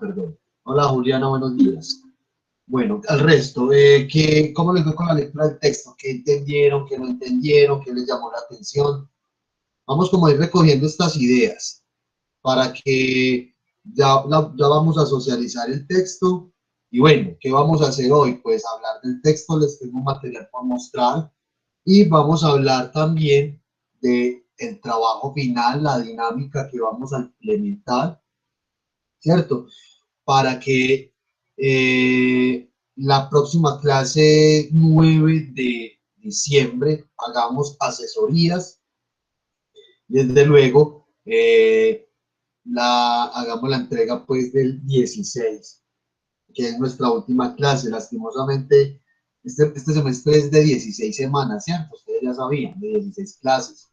perdón. Hola Juliana, buenos días. Bueno, al resto, ¿cómo les fue con la lectura del texto? ¿Qué entendieron, qué no entendieron, qué les llamó la atención? Vamos como a ir recogiendo estas ideas para que ya vamos a socializar el texto. Y bueno, ¿qué vamos a hacer hoy? Pues hablar del texto, les tengo un material por mostrar y vamos a hablar también de el trabajo final, la dinámica que vamos a implementar, ¿cierto? Para que la próxima clase 9 de diciembre hagamos asesorías. Desde luego, hagamos la entrega pues del 16, que es nuestra última clase. Lastimosamente, este semestre es de 16 semanas, ¿cierto? Ustedes ya sabían, de 16 clases.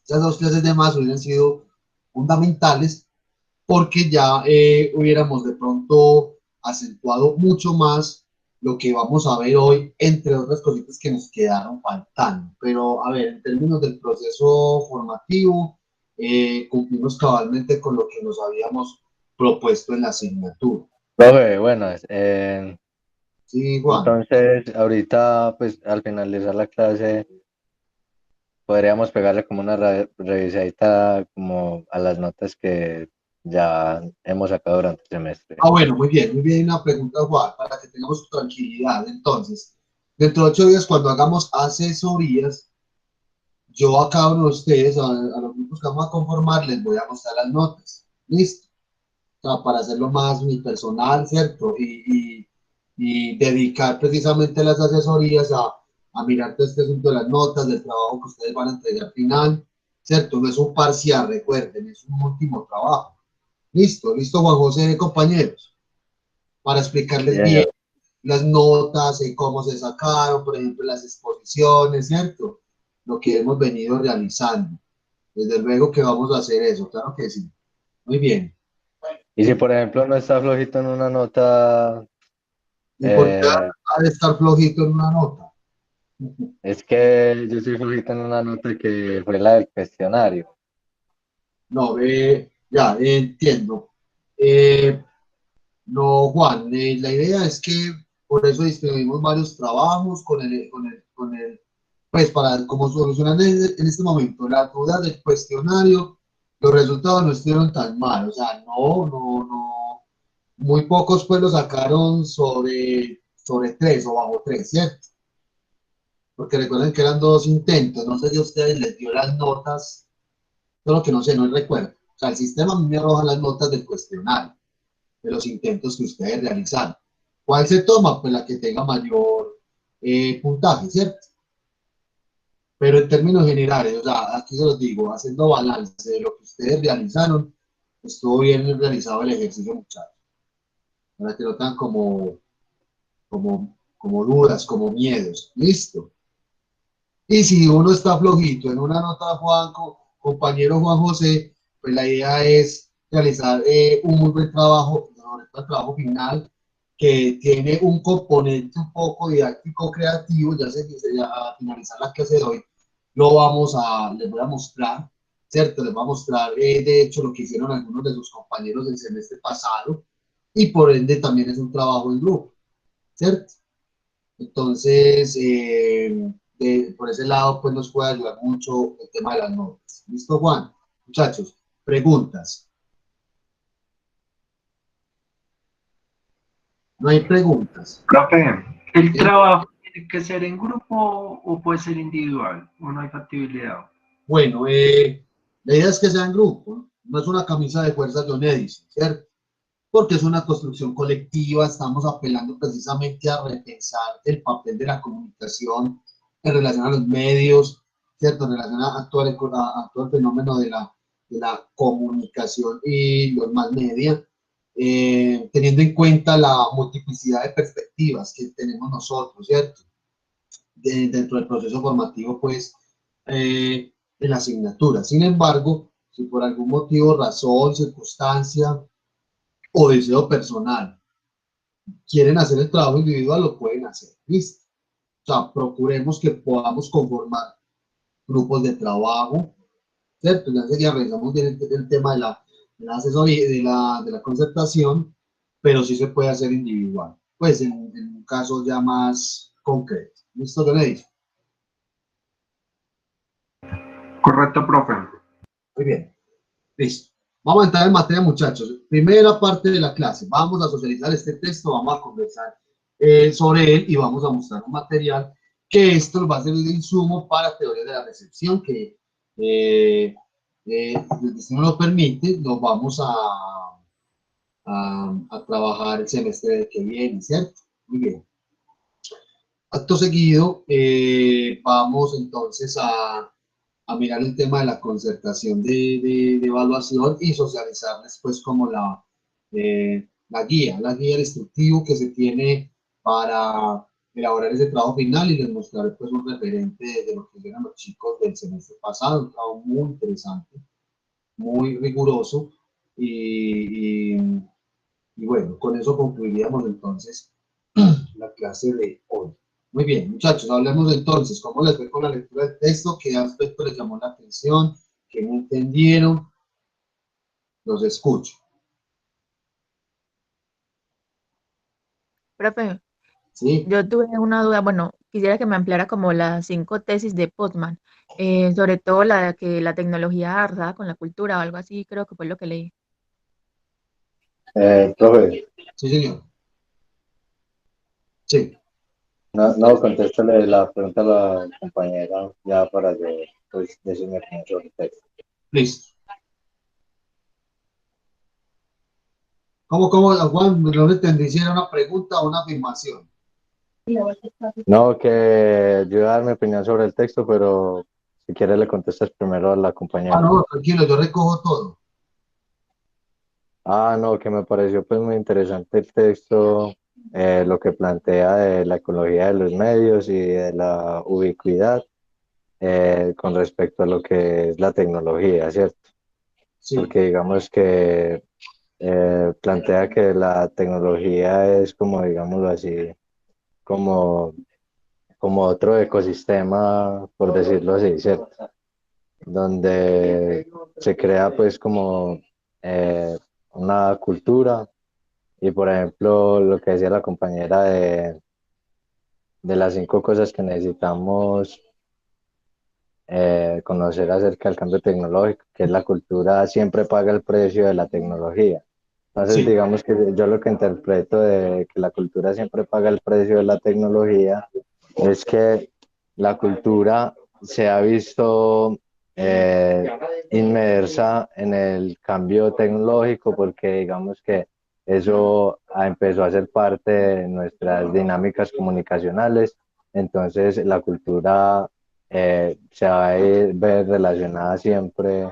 Esas 2 clases de más hubieran sido fundamentales porque ya hubiéramos de pronto acentuado mucho más lo que vamos a ver hoy, entre otras cositas que nos quedaron faltando. Pero, a ver, en términos del proceso formativo, cumplimos cabalmente con lo que nos habíamos propuesto en la asignatura. Profe, bueno, Sí, Juan. entonces ahorita pues al finalizar la clase podríamos pegarle como una revisadita como a las notas que ya hemos sacado durante el semestre. Ah, bueno, muy bien, una pregunta, Juan, para que tengamos tranquilidad. Entonces, dentro de 8 días, cuando hagamos asesorías, yo a cada uno de ustedes, a los grupos que vamos a conformar, les voy a mostrar las notas. ¿Listo? O sea, para hacerlo más unipersonal, ¿cierto? Y dedicar precisamente las asesorías a mirar todo este asunto de las notas, del trabajo que ustedes van a entregar final, ¿cierto? No es un parcial, recuerden, es un último trabajo. Listo, listo, Juan José, compañeros, para Sí, explicarles bien señor. las notas, cómo se sacaron, por ejemplo, las exposiciones, ¿cierto? Lo que hemos venido realizando. Desde luego que vamos a hacer eso, claro que sí. Muy bien. Y si por ejemplo no está flojito en una nota, ¿Y por qué eh, ha de estar flojito en una nota? es que yo soy flojito en una nota que fue la del cuestionario. No, ya, entiendo. Eh, no, Juan, la idea es que por eso distribuimos varios trabajos pues para como solucionar en este momento la duda del cuestionario, los resultados no estuvieron tan mal, o sea, no, muy pocos pues lo sacaron sobre 3 o bajo 3, ¿cierto? Porque recuerden que eran 2 intentos, no sé si a ustedes les dio las notas, solo que no sé, no recuerdo. O sea, el sistema a mí me arroja las notas del cuestionario, de los intentos que ustedes realizaron. ¿Cuál se toma? Pues la que tenga mayor puntaje, ¿cierto? Pero en términos generales, o sea, aquí se los digo, haciendo balance de lo que ustedes realizaron, estuvo bien realizado el ejercicio, muchachos. Para que no tengan como dudas, como miedos. Listo. Y si uno está flojito en una nota, Juan, compañero Juan José, pues la idea es realizar un muy buen trabajo, el trabajo final, que tiene un componente un poco didáctico creativo. Ya sé que ya a finalizar la clase de hoy les voy a mostrar, ¿cierto? Les voy a mostrar, de hecho, lo que hicieron algunos de sus compañeros del semestre pasado, y por ende también es un trabajo en grupo, ¿cierto? Entonces, por ese lado, pues nos puede ayudar mucho el tema de las notas. ¿Listo, Juan? Muchachos, preguntas. No hay preguntas. Profe, ¿el ¿Sí? trabajo tiene que ser en grupo o puede ser individual? ¿O no hay factibilidad? Bueno, la idea es que sea en grupo, ¿no? No es una camisa de fuerza John Edison, ¿cierto? Porque es una construcción colectiva, estamos apelando precisamente a repensar el papel de la comunicación en relación a los medios, ¿cierto? En relación a todo el fenómeno de la comunicación y los más media, teniendo en cuenta la multiplicidad de perspectivas que tenemos nosotros, ¿cierto? Dentro del proceso formativo, pues, en la asignatura. Sin embargo, si por algún motivo, razón, circunstancia o deseo personal quieren hacer el trabajo individual, lo pueden hacer. ¿Listo? O sea, procuremos que podamos conformar grupos de trabajo, ¿cierto? Ya realizamos bien el tema de la asesoría, de la concertación, pero sí se puede hacer individual, pues en un caso ya más concreto. ¿Listo, Donelis? Correcto, profe. Muy bien, listo. Vamos a entrar en materia, muchachos. Primera parte de la clase. Vamos a socializar este texto, vamos a conversar sobre él y vamos a mostrar un material que esto nos va a servir de insumo para teoría de la recepción, que si no nos permite, nos vamos a trabajar el semestre que viene, ¿cierto? Muy bien. Acto seguido, vamos entonces a mirar el tema de la concertación de evaluación y socializar después como la guía, el instructivo que se tiene para elaborar ese trabajo final y les mostraré pues un referente de lo que hicieron los chicos del semestre pasado, un trabajo muy interesante, muy riguroso y, y bueno, con eso concluiríamos entonces la clase de hoy. Muy bien, muchachos, hablemos entonces, ¿cómo les fue con la lectura del texto? ¿Qué aspecto les llamó la atención? ¿Qué no entendieron? Los escucho. Profe, ¿Sí? yo tuve una duda, bueno, quisiera que me ampliara como las 5 tesis de Postman, sobre todo la de que la tecnología arrasada con la cultura o algo así, creo que fue lo que leí. Profe, Sí, señor. Sí, no, contéstale la pregunta a la compañera ya para yo pues, decir mi opinión sobre el texto. listo. ¿Cómo, Juan? No le entendí si era una pregunta o una afirmación. No, que yo iba a dar mi opinión sobre el texto, pero si quieres le contestas primero a la Ah, compañera. no, tranquilo, yo recojo todo. No, que me pareció pues muy interesante el texto, lo que plantea de la ecología de los medios y de la ubicuidad con respecto a lo que es la tecnología, ¿cierto? Sí. Porque digamos que plantea que la tecnología es como, digámoslo así, como, como otro ecosistema, por decirlo así, ¿cierto? Donde se crea pues como una cultura y por ejemplo lo que decía la compañera de las 5 cosas que necesitamos conocer acerca del cambio tecnológico, que es la cultura siempre paga el precio de la tecnología. Entonces, Sí. digamos que yo lo que interpreto de que la cultura siempre paga el precio de la tecnología es que la cultura se ha visto eh, inmersa en el cambio tecnológico porque digamos que eso empezó a ser parte de nuestras dinámicas comunicacionales. Entonces, la cultura se va a ver relacionada siempre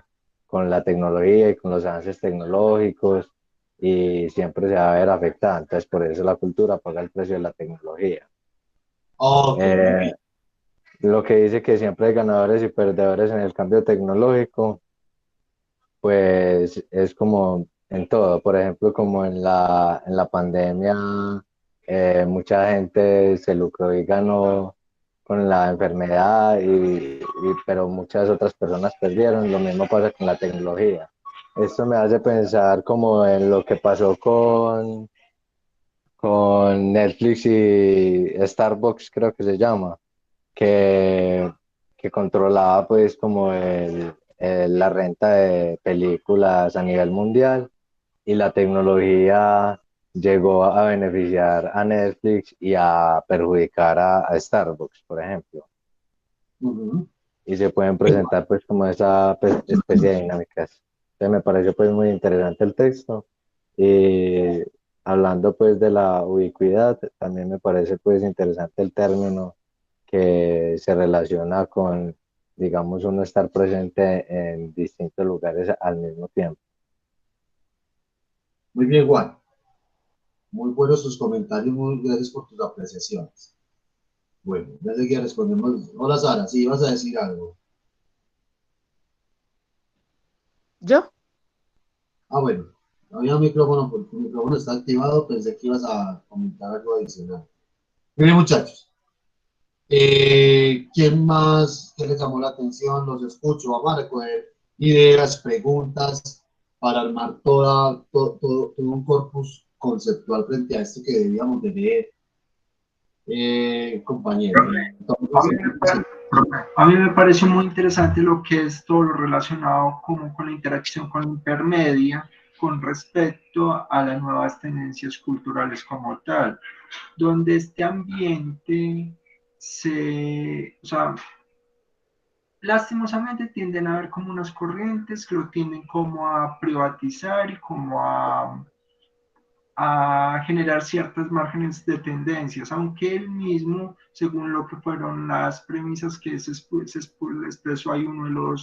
con la tecnología y con los avances tecnológicos y siempre se va a ver afectada. Entonces, por eso la cultura paga el precio de la tecnología. Ok, muy Eh, bien. lo que dice que siempre hay ganadores y perdedores en el cambio tecnológico, pues es como en todo. Por ejemplo, como en la pandemia, mucha gente se lucró y ganó con la enfermedad, pero muchas otras personas perdieron. Lo mismo pasa con la tecnología. Esto me hace pensar como en lo que pasó con Netflix y Starbucks, creo que se llama, que, que controlaba pues como la renta de películas a nivel mundial y la tecnología llegó a beneficiar a Netflix y a perjudicar a Starbucks, por ejemplo. Ujú. Y se pueden presentar pues como esa pues, especie de dinámicas. Entonces me pareció pues muy interesante el texto y hablando pues de la ubicuidad, también me parece pues interesante el término que se relaciona con, digamos, uno estar presente en distintos lugares al mismo tiempo. Muy bien, Juan. Muy buenos tus comentarios, muy gracias por tus apreciaciones. Bueno, ya seguía respondemos. Hola Sara, sí, ibas a decir algo. ¿Yo? Ah, bueno, no había micrófono porque tu micrófono está activado, pensé que ibas a comentar algo adicional. Miren, muchachos, ¿quién más? ¿Qué les llamó la atención? Los escucho. Vamos a recoger ideas, preguntas para armar todo un corpus conceptual frente a esto que debíamos de leer, compañero. A mí me parece muy interesante lo que es todo lo relacionado como con la interacción con la intermedia con respecto a las nuevas tendencias culturales como tal, donde este ambiente o sea, lastimosamente tienden a haber como unas corrientes que lo tienden como a privatizar y como a generar ciertos márgenes de tendencias, aunque él mismo, según lo que fueron las premisas que se expresó ahí uno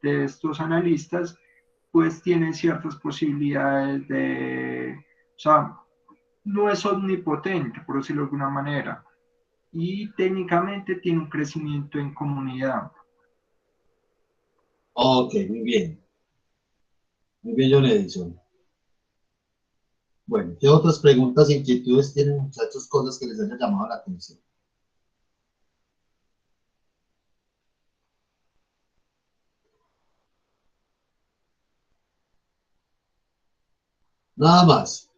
de estos analistas, pues tiene ciertas posibilidades o sea, no es omnipotente, por decirlo de alguna manera, y técnicamente tiene un crecimiento en comunidad. Ok, muy bien. Muy bien, John Edison. Bueno, ¿qué otras preguntas e inquietudes tienen, muchachos? Cosas que les haya llamado la atención. Nada más.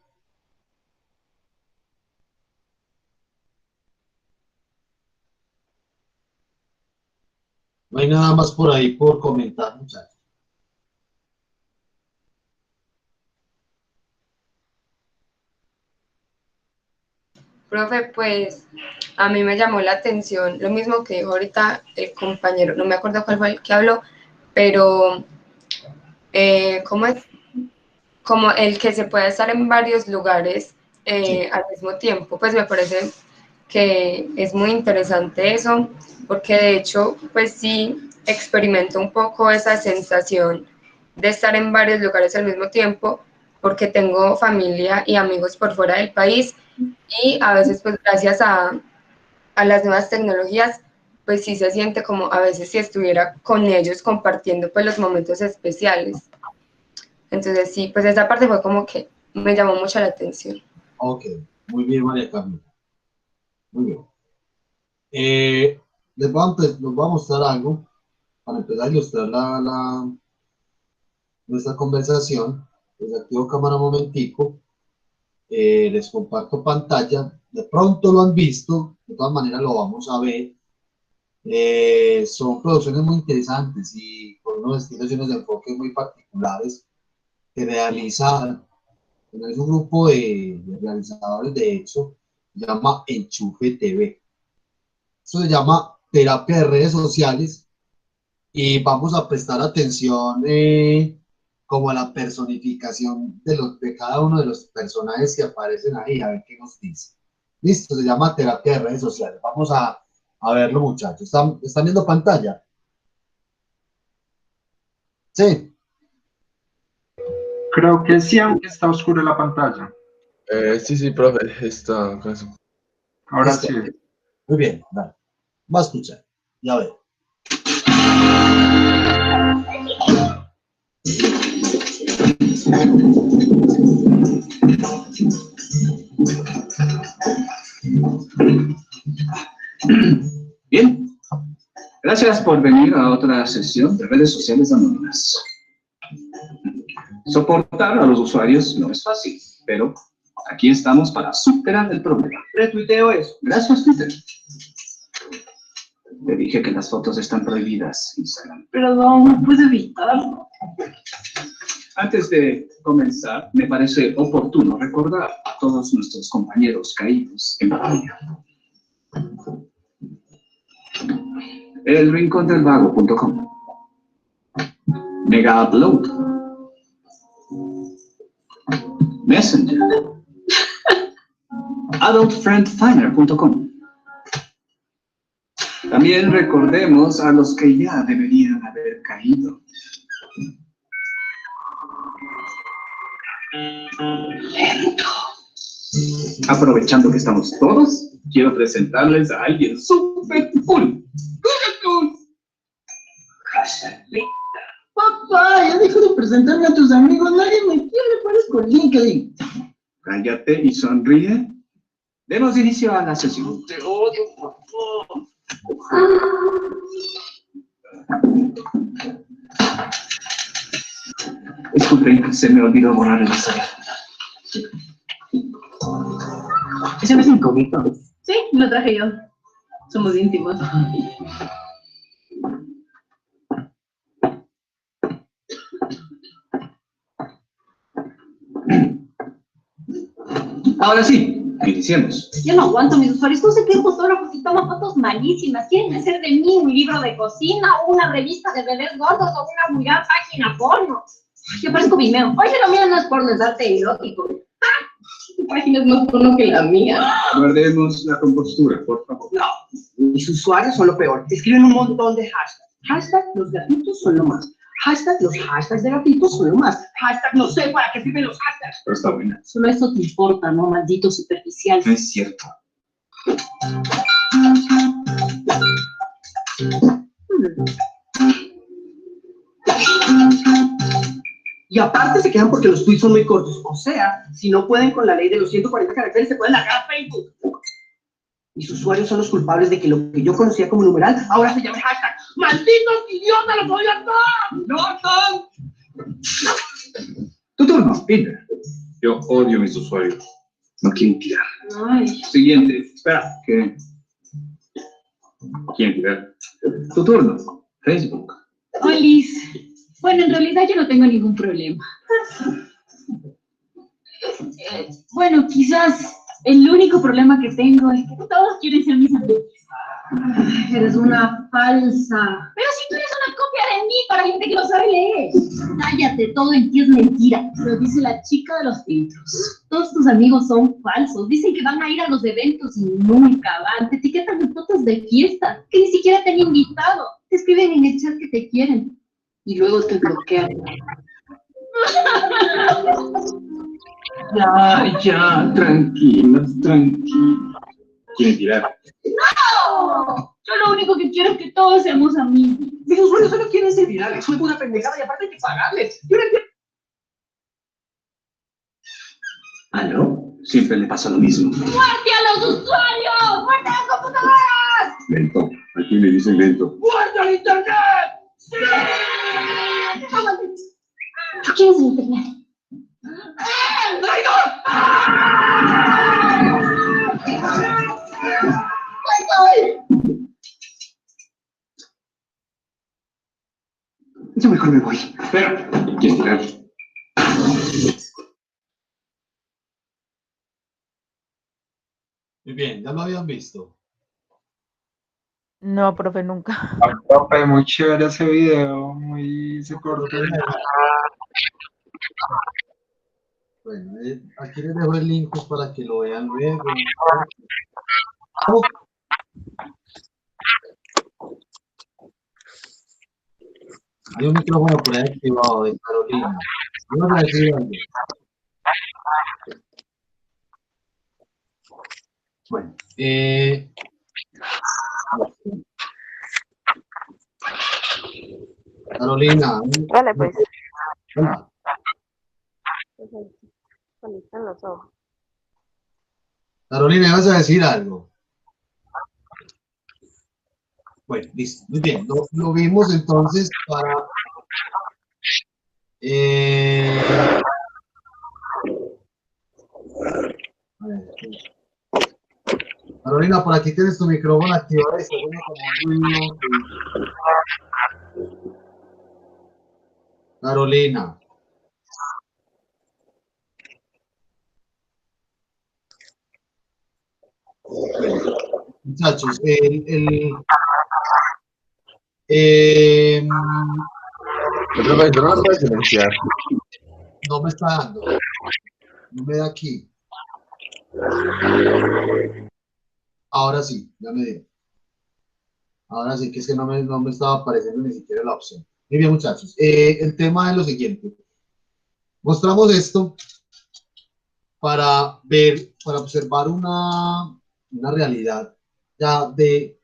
No hay nada más por ahí por comentar, muchachos. Profe, pues a mí me llamó la atención lo mismo que dijo ahorita el compañero, no me acuerdo cuál fue el que habló, pero ¿cómo es? Como el que se puede estar en varios lugares Sí. al mismo tiempo, pues me parece que es muy interesante eso, porque de hecho, pues sí, experimento un poco esa sensación de estar en varios lugares al mismo tiempo, porque tengo familia y amigos por fuera del país y a veces, pues gracias a las nuevas tecnologías, pues sí se siente como a veces si estuviera con ellos compartiendo pues los momentos especiales. Entonces sí, pues esa parte fue como que me llamó mucho la atención. Ok, muy bien, María Camila. Muy bien. Les voy a mostrar algo para empezar a ilustrar nuestra conversación. Les activo cámara un momentico. Les comparto pantalla. De pronto lo han visto, de todas maneras lo vamos a ver. Son producciones muy interesantes y con unos estilos y unos enfoques muy particulares que realiza un grupo de realizadores, de hecho, se llama Enchufe TV. Esto se llama terapia de redes sociales y vamos a prestar atención como a la personificación de cada uno de los personajes que aparecen ahí, a ver qué nos dice. Listo, se llama terapia de redes sociales. Vamos a verlo, muchachos. ¿Están viendo pantalla? Sí. Creo que sí, aunque está oscura la pantalla. Sí, profe, está con eso. Ahora Listo. sí. Muy bien, dale. Va a escuchar. Ya ver. Bien, gracias por venir a otra sesión de redes sociales anónimas. Soportar a los usuarios no es fácil, pero aquí estamos para superar el problema. Retuiteo eso. Gracias, Twitter. Te dije que las fotos están prohibidas, Instagram. Perdón, no puedo evitarlo. Antes de comenzar, me parece oportuno recordar a todos nuestros compañeros caídos en batalla. elrincondelvago.com, Mega Upload, Messenger, adultfriendfinder.com. También recordemos a los que ya deberían haber caído. Lento. Aprovechando que estamos todos, quiero presentarles a alguien súper cool. Papá, ya dejo de presentarme a tus amigos, nadie me quiere, parezco LinkedIn. Cállate y sonríe. Demos inicio a la sesión. Te odio, papá. Disculpen, se me olvidó borrar el historial. Ese no es incógnito. Sí, lo traje yo. Somos íntimos. Ahora sí, iniciemos. Yo no aguanto mis usuarios. No sé qué fotógrafos y toman fotos malísimas. Quieren hacer de mí un libro de cocina, o una revista de bebés gordos, o una vulgar página porno. Yo parezco Vimeo. Oye, la mía no es porno, es arte erótico. Tu página es más porno que la mía. Guardemos la compostura, por favor. No, mis usuarios son lo peor. Escriben un montón de hashtags. Hashtag los gatitos son lo más. Hashtag los hashtags de gatitos son lo más. Hashtag no sé para qué sirven los hashtags. Pero está buena. Solo eso te importa, ¿no? Maldito superficial. No es cierto. Y aparte se quejan porque los tweets son muy cortos. O sea, si no pueden con la ley de los 140 caracteres, se pueden largar a Facebook. Mis usuarios son los culpables de que lo que yo conocía como numeral ahora se llame hashtag. ¡Malditos idiotas, los voy a dar! ¡No! Tu turno, Peter. Yo odio a mis usuarios. No quieren tirar. Ay. Siguiente. Espera. ¿Qué? ¿Quién tirar? Tu turno. Facebook. Olis. Bueno, en realidad yo no tengo ningún problema. Bueno, quizás el único problema que tengo es que todos quieren ser mis amigos. Eres una falsa. Pero si tú eres una copia de mí para gente que no sabe leer. Cállate, todo en ti es mentira. Lo dice la chica de los filtros. Todos tus amigos son falsos. Dicen que van a ir a los eventos y nunca van. Te etiquetan en fotos de fiesta que ni siquiera te han invitado. Te escriben en el chat que te quieren y luego te bloquean. Ya, tranquilos, tranquilos. ¿Quieren tirar? ¡No! Yo lo único que quiero es que todos seamos amigos. Mis usuarios solo quieren ser virales. Soy una pendejada y aparte hay que pagarles. Yo no entiendo. ¿Aló? Siempre le pasa lo mismo. ¡Muerte a los usuarios! ¡Muerte a las computadoras! Lento. Aquí le dicen lento. ¡Muerte al internet! ¡Sí! ¿Tú quieres el internet? Yo mejor me voy. Espera. ¿Quieres tirar? Muy bien, ya lo habían visto. No, profe, nunca. Profe, muy chévere ese video, muy se cortó. Bueno, aquí les dejo el link pues, para que lo vean luego. Hay un micrófono por ahí activado de Carolina. Vamos a decir algo. Bueno, Carolina. Vale, pues. Hola. Conectan los ojos. Carolina, ¿vas a decir algo? Bueno, listo, muy bien. Lo vimos entonces para... a ver, Carolina, por aquí tienes tu micrófono activado. Está haciendo como un ruido. Carolina. Muchachos, Profesor, no me puede silenciar. no me está dando. No me da aquí. Ahora sí, ya me dio. Ahora sí, que es que no me estaba apareciendo ni siquiera la opción. Muy bien, muchachos. El tema es lo siguiente. Mostramos esto para ver, para observar una realidad ya de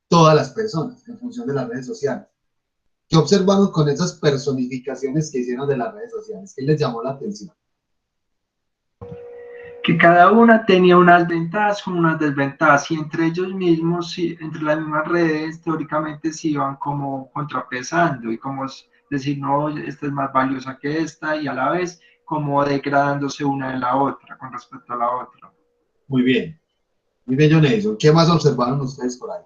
todas las personas en función de las redes sociales. ¿Qué observaron con esas personificaciones que hicieron de las redes sociales? ¿Qué les llamó la atención? Que cada una tenía unas ventajas con unas desventajas y entre ellos mismos, sí, entre las mismas redes, teóricamente se iban como contrapesando y como decir, no, esta es más valiosa que esta y a la vez como degradándose una de la otra con respecto a la otra. Muy bien. Muy bien, John Edison. ¿Qué más observaron ustedes por ahí?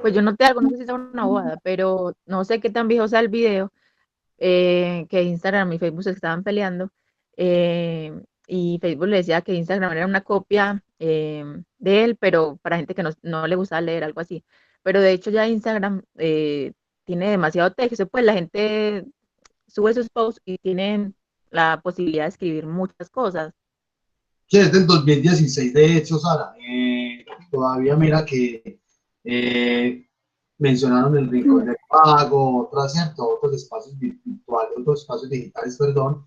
Pues yo noté algo, no sé si sea una bobada, pero no sé qué tan viejo sea el video, que Instagram y Facebook se estaban peleando, y Facebook le decía que Instagram era una copia de él, pero para gente que no le gustaba leer, algo así. Pero de hecho ya Instagram tiene demasiado texto, pues la gente sube sus posts y tienen la posibilidad de escribir muchas cosas. Sí, es del 2016, de hecho, Sara. Todavía mira que mencionaron el Rincón del Pago, otras, ¿cierto? Otros espacios virtuales, otros espacios digitales, perdón,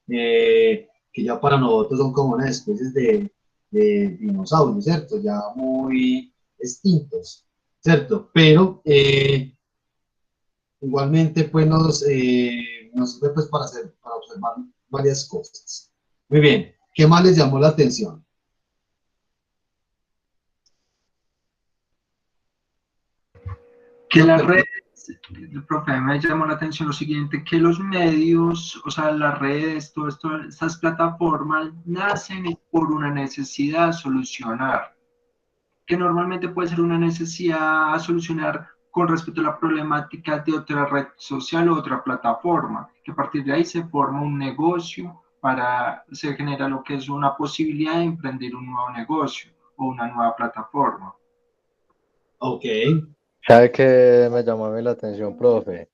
que ya para nosotros son como unas especies de dinosaurios, ¿cierto? Ya muy extintos, ¿cierto? Pero igualmente, pues nos sirve pues, para observar varias cosas. Muy bien, ¿qué más les llamó la atención? Que las redes, el profe, me llamó la atención lo siguiente, que los medios, o sea, las redes, todo esto, estas plataformas nacen por una necesidad a solucionar, que normalmente puede ser una necesidad a solucionar con respecto a la problemática de otra red social o otra plataforma, que a partir de ahí se forma un negocio se genera lo que es una posibilidad de emprender un nuevo negocio o una nueva plataforma. Ok. ¿Sabe qué me llamó a mí la atención, profe?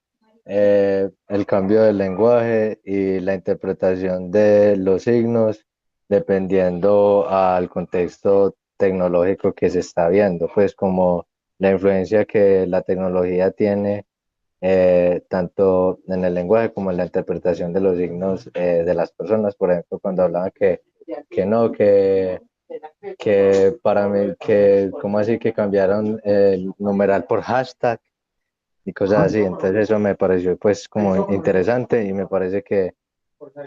El cambio del lenguaje y la interpretación de los signos dependiendo al contexto tecnológico que se está viendo, pues como la influencia que la tecnología tiene tanto en el lenguaje como en la interpretación de los signos de las personas. Por ejemplo, cuando hablaban que no, que para mí, que como así que cambiaron el numeral por hashtag y cosas así. Entonces eso me pareció pues como interesante y me parece que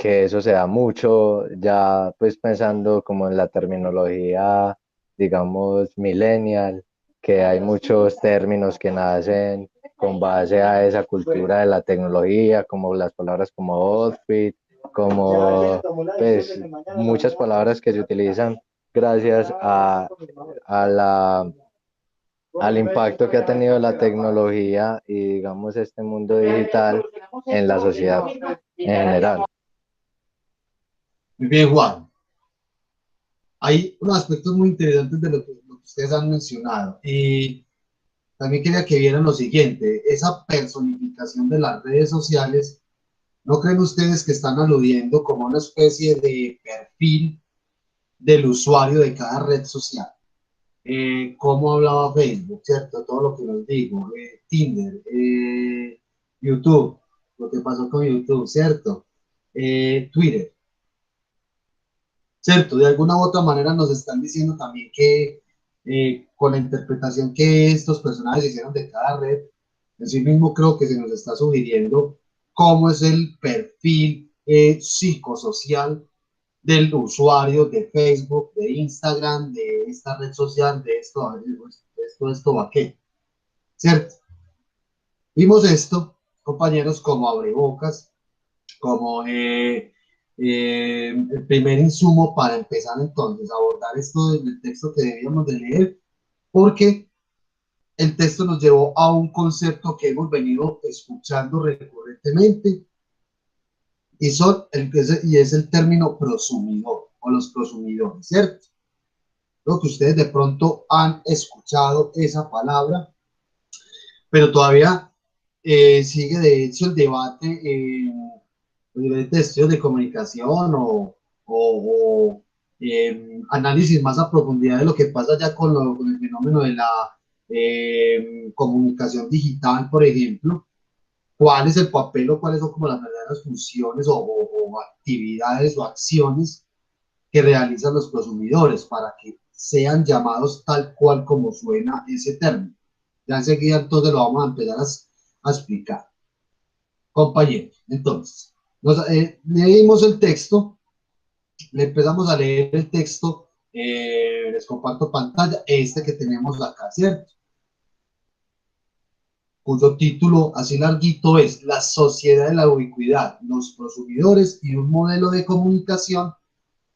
eso se da mucho ya pues pensando como en la terminología, digamos, millennial, que hay muchos términos que nacen con base a esa cultura de la tecnología, como las palabras como outfit, como pues muchas palabras que se utilizan gracias a la al impacto que ha tenido la tecnología y digamos este mundo digital en la sociedad en general. Muy bien, Juan. Hay unos aspectos muy interesantes de lo que ustedes han mencionado. Y también quería que vieran lo siguiente, esa personificación de las redes sociales, ¿no creen ustedes que están aludiendo como una especie de perfil del usuario de cada red social? Cómo hablaba Facebook, ¿cierto? Todo lo que nos dijo, Tinder, YouTube, lo que pasó con YouTube, ¿cierto? Twitter, ¿cierto? De alguna u otra manera nos están diciendo también que con la interpretación que estos personajes hicieron de cada red, en sí mismo creo que se nos está sugiriendo cómo es el perfil psicosocial del usuario de Facebook, de Instagram, de esta red social, de esto va qué, ¿cierto? Vimos esto, compañeros, como abrebocas, como el primer insumo para empezar entonces a abordar esto del texto que debíamos de leer, porque el texto nos llevó a un concepto que hemos venido escuchando recurrentemente y es el término prosumidor o los prosumidores, ¿cierto? Creo que ustedes de pronto han escuchado esa palabra, pero todavía sigue de hecho el debate en diferentes estudios de comunicación o análisis más a profundidad de lo que pasa ya con el fenómeno de la comunicación digital, por ejemplo. ¿Cuál es el papel o cuáles son como las verdaderas funciones o actividades o acciones que realizan los consumidores para que sean llamados tal cual como suena ese término? Ya enseguida entonces lo vamos a empezar a explicar. Compañeros, entonces, leímos el texto, le empezamos a leer el texto, les comparto pantalla, este que tenemos acá, ¿cierto? Cuyo título así larguito es La sociedad de la ubicuidad, los prosumidores y un modelo de comunicación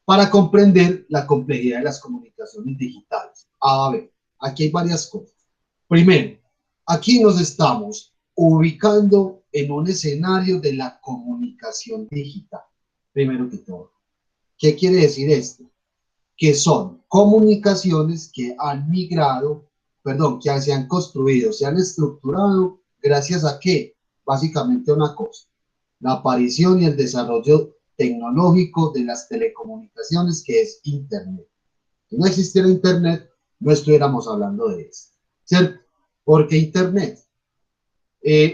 para comprender la complejidad de las comunicaciones digitales. A ver, aquí hay varias cosas. Primero, aquí nos estamos ubicando en un escenario de la comunicación digital, primero que todo. ¿Qué quiere decir esto? Que son comunicaciones que han migrado, perdón, que se han construido, se han estructurado, gracias a qué? Básicamente una cosa, la aparición y el desarrollo tecnológico de las telecomunicaciones, que es Internet. Si no existiera Internet, no estuviéramos hablando de eso, ¿cierto? ¿Por qué Internet?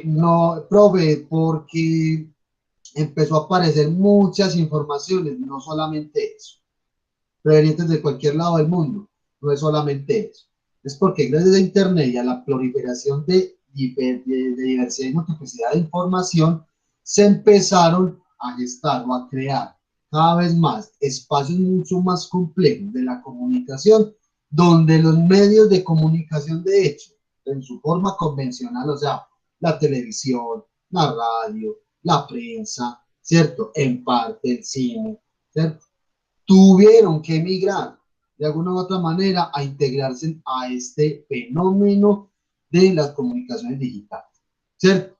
No, profe, porque empezó a aparecer muchas informaciones, no solamente eso, provenientes de cualquier lado del mundo, no es solamente eso. Es porque gracias a Internet y a la proliferación de diversidad y multiplicidad de información, se empezaron a gestar o a crear cada vez más espacios mucho más complejos de la comunicación, donde los medios de comunicación, de hecho, en su forma convencional, o sea, la televisión, la radio, la prensa, ¿cierto? En parte el cine, ¿cierto? Tuvieron que emigrar de alguna u otra manera a integrarse a este fenómeno de las comunicaciones digitales, ¿cierto?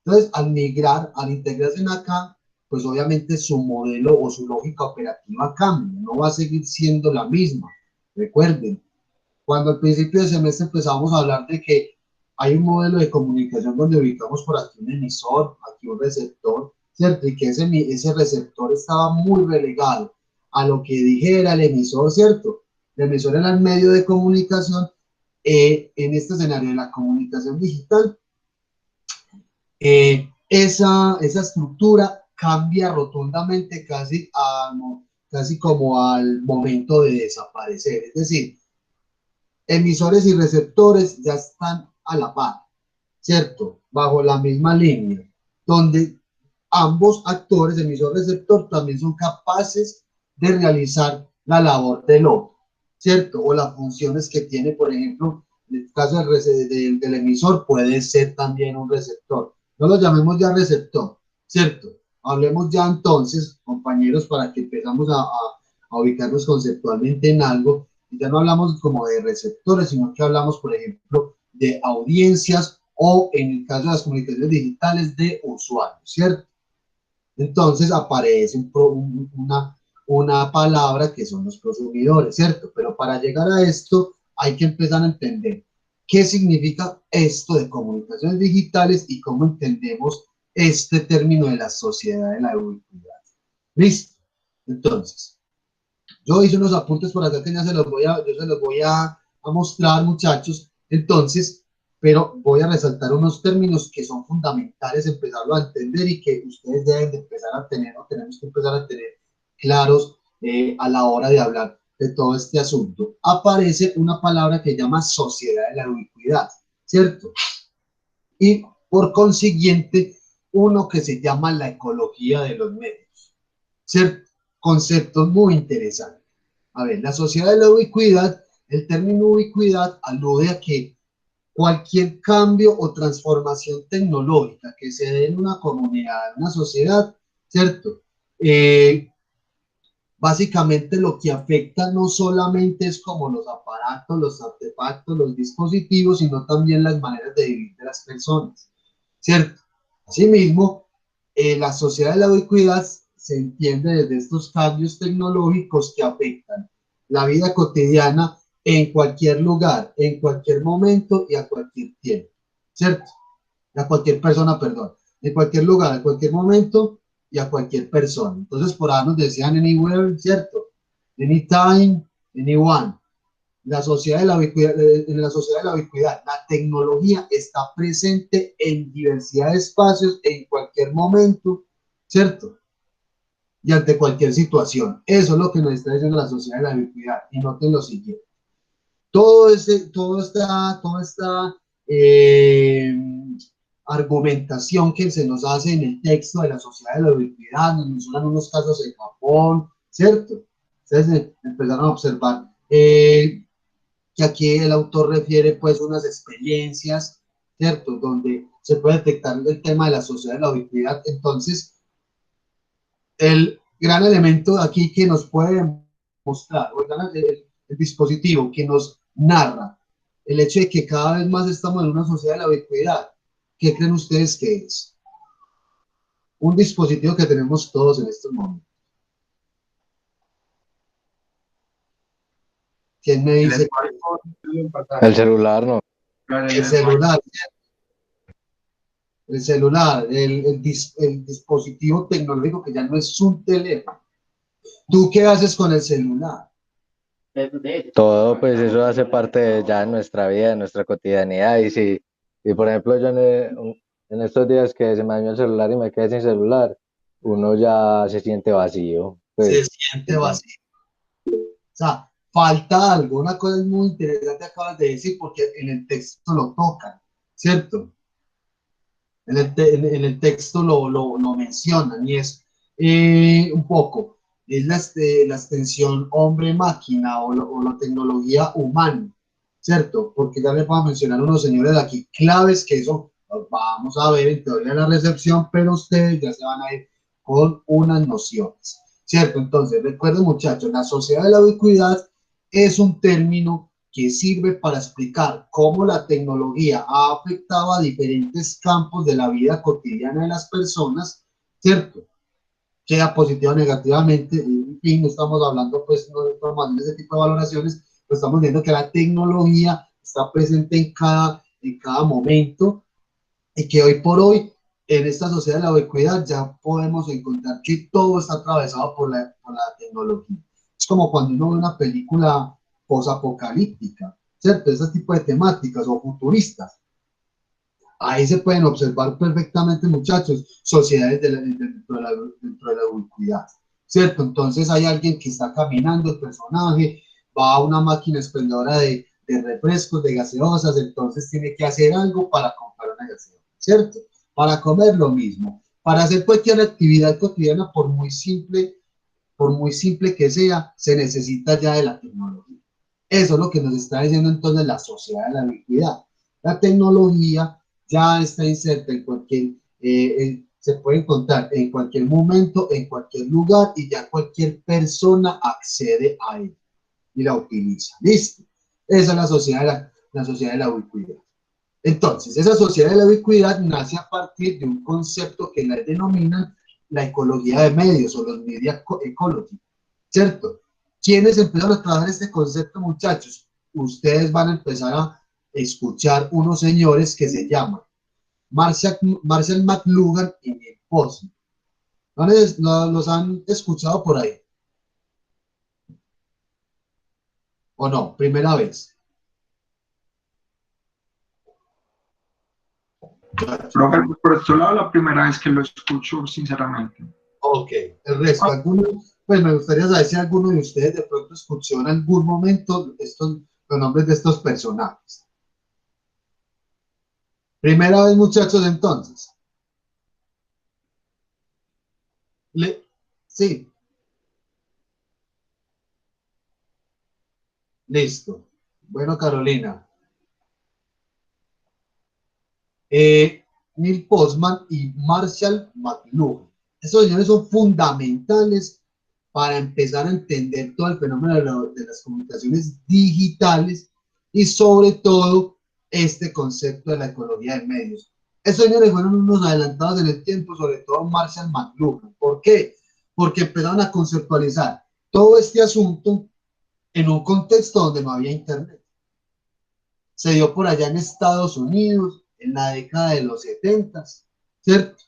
Entonces, al migrar, al integrarse en acá, pues obviamente su modelo o su lógica operativa cambia, no va a seguir siendo la misma. Recuerden, cuando al principio del semestre empezamos a hablar de que hay un modelo de comunicación donde ubicamos por aquí un emisor, aquí un receptor, ¿cierto? Y que ese receptor estaba muy relegado a lo que dijera el emisor, ¿cierto? El emisor era el medio de comunicación. En este escenario de la comunicación digital, esa estructura cambia rotundamente casi como al momento de desaparecer. Es decir, emisores y receptores ya están a la par, ¿cierto? Bajo la misma línea, donde ambos actores, emisor y receptor, también son capaces de realizar la labor del otro, ¿cierto? O las funciones que tiene, por ejemplo, en el caso del emisor, puede ser también un receptor. No lo llamemos ya receptor, ¿cierto? Hablemos ya entonces, compañeros, para que empezamos a ubicarnos conceptualmente en algo. Y ya no hablamos como de receptores, sino que hablamos, por ejemplo, de audiencias o, en el caso de las comunicaciones digitales, de usuarios, ¿cierto? Entonces aparece una palabra que son los prosumidores, ¿cierto? Pero para llegar a esto hay que empezar a entender qué significa esto de comunicaciones digitales y cómo entendemos este término de la sociedad de la ubicuidad. ¿Listo? Entonces, yo hice unos apuntes por acá que ya se los voy a mostrar, muchachos. Entonces, pero voy a resaltar unos términos que son fundamentales, empezarlo a entender y que ustedes deben de empezar a tener, o tenemos que empezar a tener claros a la hora de hablar de todo este asunto. Aparece una palabra que llama sociedad de la ubicuidad, ¿cierto? Y por consiguiente, uno que se llama la ecología de los medios, ¿cierto? Conceptos muy interesantes. A ver, la sociedad de la ubicuidad, el término ubicuidad alude a que cualquier cambio o transformación tecnológica que se dé en una comunidad, en una sociedad, ¿cierto? Básicamente lo que afecta no solamente es como los aparatos, los artefactos, los dispositivos, sino también las maneras de vivir de las personas, ¿cierto? Asimismo, la sociedad de la ubicuidad se entiende desde estos cambios tecnológicos que afectan la vida cotidiana en cualquier lugar, en cualquier momento y a cualquier tiempo, ¿cierto? A cualquier persona, perdón, en cualquier lugar, a cualquier momento y a cualquier persona. Entonces, por ahí nos decían anywhere, ¿cierto? Anytime, anyone. La sociedad de la ubicuidad, en la sociedad de la ubicuidad, la tecnología está presente en diversidad de espacios, en cualquier momento, ¿cierto? Y ante cualquier situación. Eso es lo que nos está diciendo la sociedad de la ubicuidad. Y noten lo siguiente. Toda esta argumentación que se nos hace en el texto de la sociedad de la ubicuidad, nos mencionan unos casos en Japón, ¿cierto? Ustedes empezaron a observar que aquí el autor refiere pues unas experiencias, ¿cierto? Donde se puede detectar el tema de la sociedad de la ubicuidad. Entonces, él gran elemento aquí que nos puede mostrar, oigan, el dispositivo que nos narra el hecho de que cada vez más estamos en una sociedad de la ubicuidad. ¿Qué creen ustedes que es? Un dispositivo que tenemos todos en estos momentos. ¿Quién me dice? El celular, ¿no? El celular. El celular, el dispositivo tecnológico que ya no es un teléfono. ¿Tú qué haces con el celular? Todo, pues eso hace parte ya de nuestra vida, de nuestra cotidianidad. Y por ejemplo, yo en estos días que se me dañó el celular y me quedé sin celular, uno ya se siente vacío. Se siente vacío. O sea, falta algo. Una cosa muy interesante acabas de decir, porque en el texto lo tocan, ¿cierto? En el texto lo mencionan, y es un poco, es la extensión hombre-máquina o la tecnología humana, ¿cierto? Porque ya les voy a mencionar unos señores de aquí claves que eso vamos a ver en teoría de la recepción, pero ustedes ya se van a ir con unas nociones, ¿cierto? Entonces, recuerden, muchachos, la sociedad de la ubicuidad es un término que sirve para explicar cómo la tecnología ha afectado a diferentes campos de la vida cotidiana de las personas, ¿cierto? Sea positiva o negativamente, en fin, no estamos hablando, pues, no estamos haciendo ese tipo de valoraciones, pero estamos viendo que la tecnología está presente en cada momento, y que hoy por hoy, en esta sociedad de la ubicuidad, ya podemos encontrar que todo está atravesado por la tecnología. Es como cuando uno ve una película posapocalíptica, ¿cierto? Ese tipo de temáticas o futuristas. Ahí se pueden observar perfectamente, muchachos, sociedades dentro de la ubicuidad, ¿cierto? Entonces hay alguien que está caminando, el personaje, va a una máquina expendedora de refrescos, de gaseosas, entonces tiene que hacer algo para comprar una gaseosa, ¿cierto? Para comer lo mismo, para hacer cualquier actividad cotidiana, por muy simple que sea, se necesita ya de la tecnología. Eso es lo que nos está diciendo entonces la sociedad de la ubicuidad. La tecnología ya está inserta en cualquier, se puede encontrar en cualquier momento, en cualquier lugar, y ya cualquier persona accede a ella y la utiliza. ¿Listo? Esa es la sociedad de la ubicuidad. Entonces, esa sociedad de la ubicuidad nace a partir de un concepto que la denominan la ecología de medios o los media ecology, ¿cierto? ¿Quiénes empezaron a trabajar este concepto, muchachos? Ustedes van a empezar a escuchar unos señores que se llaman Marshall McLuhan y Neil Postman. ¿Los han escuchado por ahí? ¿O no? Primera vez. Profe, por este lado, la primera vez que lo escucho, sinceramente. Ok, el resto, pues me gustaría saber si alguno de ustedes de pronto escuchó en algún momento los nombres de estos personajes. Primera vez, muchachos, entonces. Sí. Listo. Bueno, Carolina. Neil Postman y Marshall McLuhan. Estos señores son fundamentales para empezar a entender todo el fenómeno de las comunicaciones digitales y sobre todo este concepto de la ecología de medios. Estos señores fueron unos adelantados en el tiempo, sobre todo Marshall McLuhan. ¿Por qué? Porque empezaron a conceptualizar todo este asunto en un contexto donde no había internet. Se dio por allá en Estados Unidos, en la década de los 70, ¿cierto?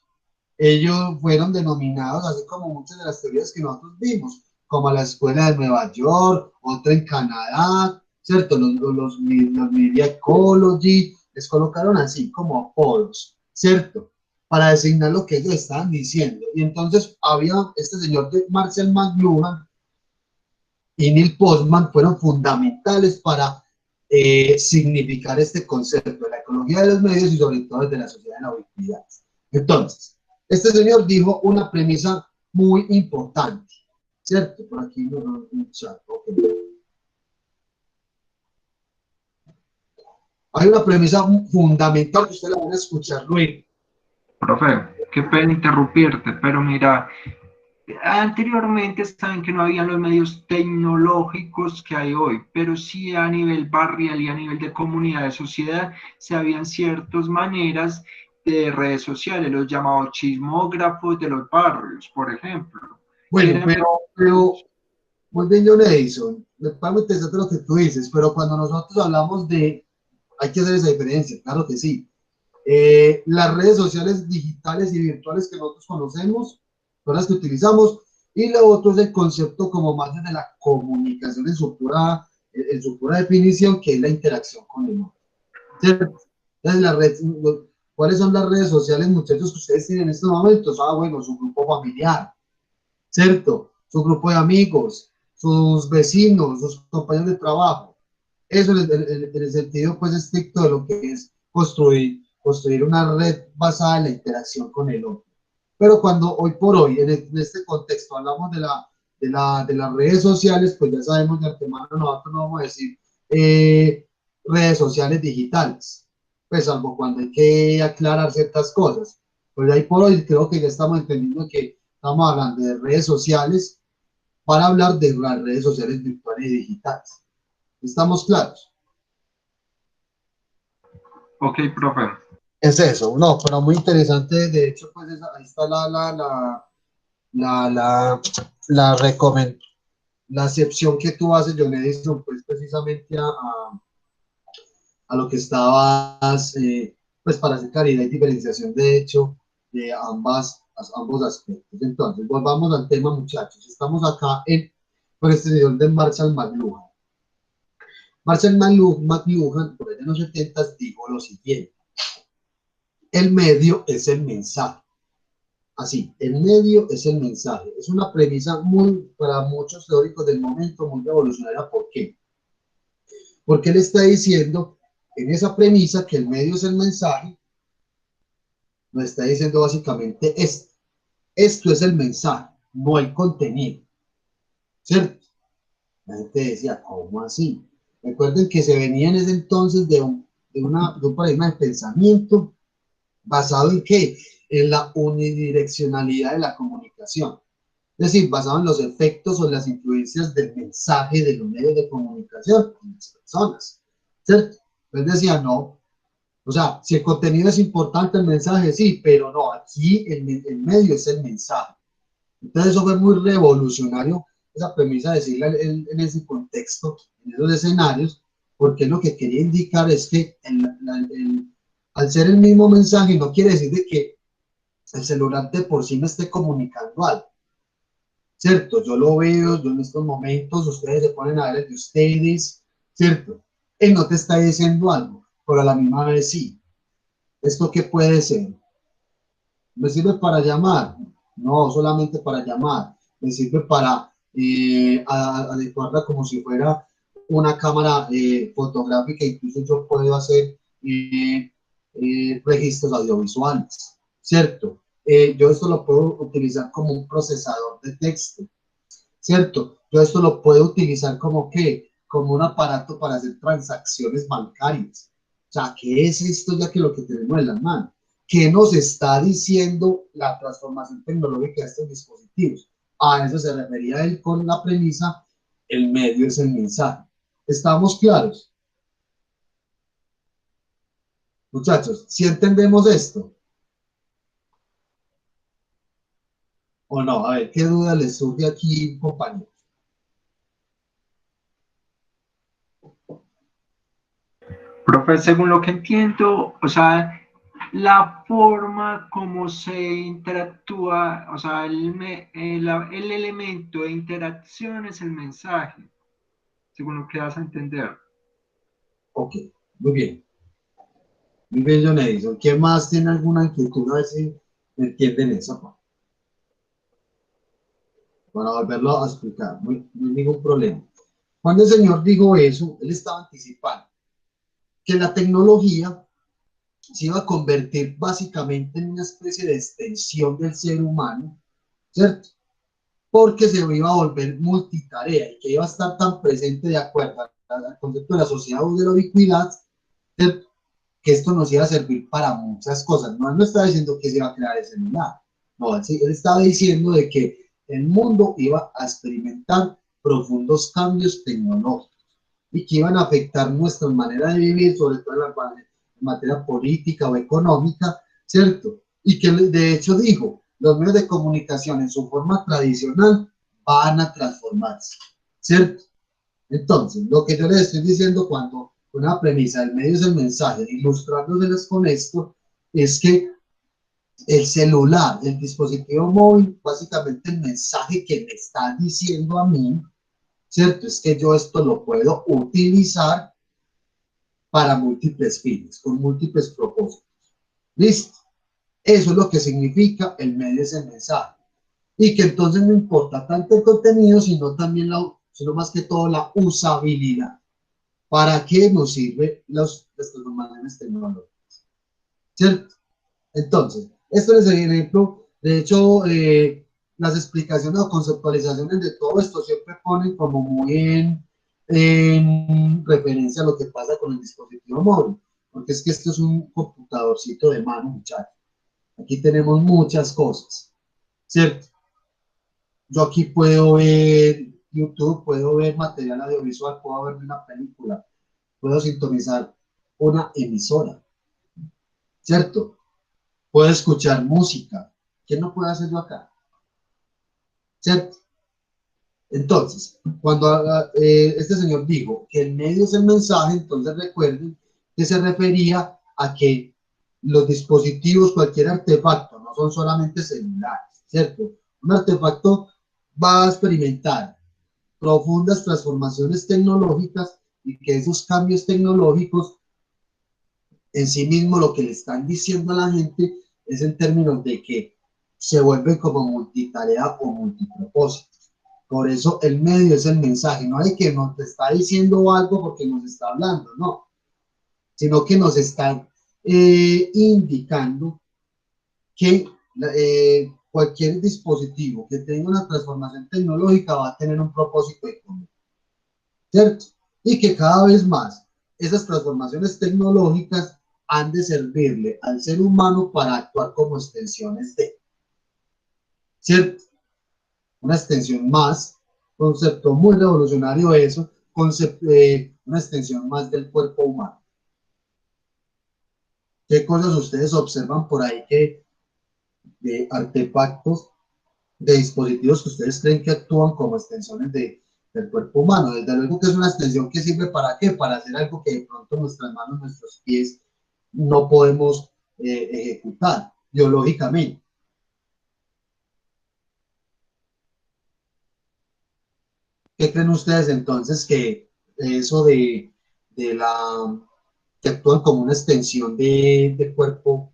Ellos fueron denominados, así como muchas de las teorías que nosotros vimos, como la Escuela de Nueva York, otra en Canadá, ¿cierto? Los Media Ecology, les colocaron así como apodos, ¿cierto? Para designar lo que ellos estaban diciendo. Y entonces había este señor de Marshall McLuhan y Neil Postman fueron fundamentales para significar este concepto de la ecología de los medios y sobre todo de la sociedad de la ubicuidad. Entonces, este señor dijo una premisa muy importante, ¿cierto? Por aquí no chat, okay. Hay una premisa fundamental que ustedes la van a escuchar luego. Profe, qué pena interrumpirte, pero mira, Anteriormente saben que no habían los medios tecnológicos que hay hoy, pero sí a nivel barrial y a nivel de comunidad, de sociedad, se habían ciertas maneras de redes sociales, los llamados chismógrafos de los barrios, por ejemplo. Bueno, pero muy bien, John Edison, me parece muy interesante lo que tú dices, pero cuando nosotros hablamos de, hay que hacer esa diferencia, claro que sí. Las redes sociales digitales y virtuales que nosotros conocemos son las que utilizamos, y lo otro es el concepto como más desde la comunicación en su pura definición, que es la interacción con el otro. ¿Cierto? Entonces, ¿cuáles son las redes sociales, muchachos, que ustedes tienen en estos momentos? Ah, bueno, su grupo familiar, ¿cierto? Su grupo de amigos, sus vecinos, sus compañeros de trabajo. Eso en el sentido pues estricto de lo que es construir una red basada en la interacción con el otro. Pero cuando hoy por hoy, en este contexto, hablamos de las redes sociales, pues ya sabemos de antemano, nosotros no vamos a decir redes sociales digitales, pues salvo cuando hay que aclarar ciertas cosas. Pues ahí por hoy creo que ya estamos entendiendo que estamos hablando de redes sociales para hablar de las redes sociales virtuales y digitales. ¿Estamos claros? Ok, profe. Es eso, no, pero muy interesante. De hecho, pues ahí está la acepción que tú haces, John Edison, pues precisamente a lo que estabas, pues para hacer claridad y diferenciación, de hecho, de ambos aspectos. Entonces, volvamos al tema, muchachos. Estamos acá con este señor de Marshall McLuhan. Marshall McLuhan, por allá en los 70, dijo lo siguiente: el medio es el mensaje. Así, el medio es el mensaje. Es una premisa para muchos teóricos del momento, muy revolucionaria. ¿Por qué? Porque él está diciendo en esa premisa que el medio es el mensaje, nos está diciendo básicamente esto. Esto es el mensaje, no el contenido. ¿Cierto? La gente decía, ¿cómo así? Recuerden que se venía en ese entonces de un paradigma de pensamiento basado en ¿qué? En la unidireccionalidad de la comunicación. Es decir, basado en los efectos o las influencias del mensaje de los medios de comunicación en las personas. ¿Cierto? Entonces decía, no, o sea, si el contenido es importante, el mensaje sí, pero no, aquí el medio es el mensaje. Entonces eso fue muy revolucionario, esa premisa de decirla en ese contexto, en esos escenarios, porque lo que quería indicar es que al ser el mismo mensaje no quiere decir de que el celular de por sí me esté comunicando algo. ¿Cierto? Yo lo veo, yo en estos momentos, ustedes se ponen a ver el de ustedes, ¿cierto? Él no te está diciendo algo, pero a la misma vez sí. ¿Esto qué puede ser? ¿Me sirve para llamar? No, solamente para llamar. Me sirve para adecuarla como si fuera una cámara fotográfica. Incluso yo puedo hacer registros audiovisuales, ¿cierto? Yo esto lo puedo utilizar como un procesador de texto, ¿cierto? Yo esto lo puedo utilizar como ¿qué? Como un aparato para hacer transacciones bancarias. O sea, ¿qué es esto ya que lo que tenemos en las manos? ¿Qué nos está diciendo la transformación tecnológica de estos dispositivos? A eso se refería él con la premisa, el medio es el mensaje. ¿Estamos claros? Muchachos, ¿sí entendemos esto? ¿O no? A ver, ¿qué duda les surge aquí, compañeros? Profe, según lo que entiendo, o sea, la forma como se interactúa, o sea, el elemento de interacción es el mensaje, según lo que das a entender. Ok, muy bien. Muy bien, John Edison. ¿Quién más tiene alguna inquietud? A ver si entienden eso, ¿no? Para volverlo a explicar, no hay ningún problema. Cuando el señor dijo eso, él estaba anticipando que la tecnología se iba a convertir básicamente en una especie de extensión del ser humano, ¿cierto? Porque se iba a volver multitarea y que iba a estar tan presente de acuerdo al concepto de la sociedad de la ubicuidad, ¿cierto? Que esto nos iba a servir para muchas cosas. No, él no estaba diciendo que se iba a crear el celular, no, él estaba diciendo de que el mundo iba a experimentar profundos cambios tecnológicos y que iban a afectar nuestra manera de vivir, sobre todo en materia política o económica, ¿cierto? Y que de hecho dijo, los medios de comunicación en su forma tradicional van a transformarse, ¿cierto? Entonces, lo que yo les estoy diciendo cuando una premisa del medio es el mensaje, ilustrándoseles con esto, es que el celular, el dispositivo móvil, básicamente el mensaje que me está diciendo a mí, ¿cierto? Es que yo esto lo puedo utilizar para múltiples fines, con múltiples propósitos. ¿Listo? Eso es lo que significa el medio es el mensaje. Y que entonces no importa tanto el contenido, sino también sino más que todo la usabilidad. ¿Para qué nos sirven las transformaciones tecnológicas? ¿Cierto? Entonces, esto es el ejemplo. De hecho, las explicaciones o conceptualizaciones de todo esto siempre ponen como muy en referencia a lo que pasa con el dispositivo móvil. Porque es que esto es un computadorcito de mano, muchachos. Aquí tenemos muchas cosas, ¿cierto? Yo aquí puedo ver YouTube, puedo ver material audiovisual, puedo ver una película, puedo sintonizar una emisora, ¿cierto? Puedo escuchar música. ¿Qué no puedo hacer yo acá? ¿Cierto? Entonces, cuando este señor dijo que el medio es el mensaje, entonces recuerden que se refería a que los dispositivos, cualquier artefacto, no son solamente celulares, ¿cierto? Un artefacto va a experimentar profundas transformaciones tecnológicas y que esos cambios tecnológicos en sí mismo lo que le están diciendo a la gente es en términos de que se vuelven como multitarea o multipropósito. Por eso el medio es el mensaje, no hay que nos está diciendo algo porque nos está hablando, no, sino que nos está indicando que cualquier dispositivo que tenga una transformación tecnológica va a tener un propósito económico, ¿cierto? Y que cada vez más esas transformaciones tecnológicas han de servirle al ser humano para actuar como extensiones de, ¿cierto? Una extensión más, concepto muy revolucionario eso, una extensión más del cuerpo humano. ¿Qué cosas ustedes observan por ahí que de artefactos, de dispositivos que ustedes creen que actúan como extensiones del cuerpo humano? Desde luego que es una extensión que sirve para qué, para hacer algo que de pronto nuestras manos, nuestros pies no podemos ejecutar biológicamente. ¿Qué creen ustedes entonces que eso de que actúan como una extensión del cuerpo,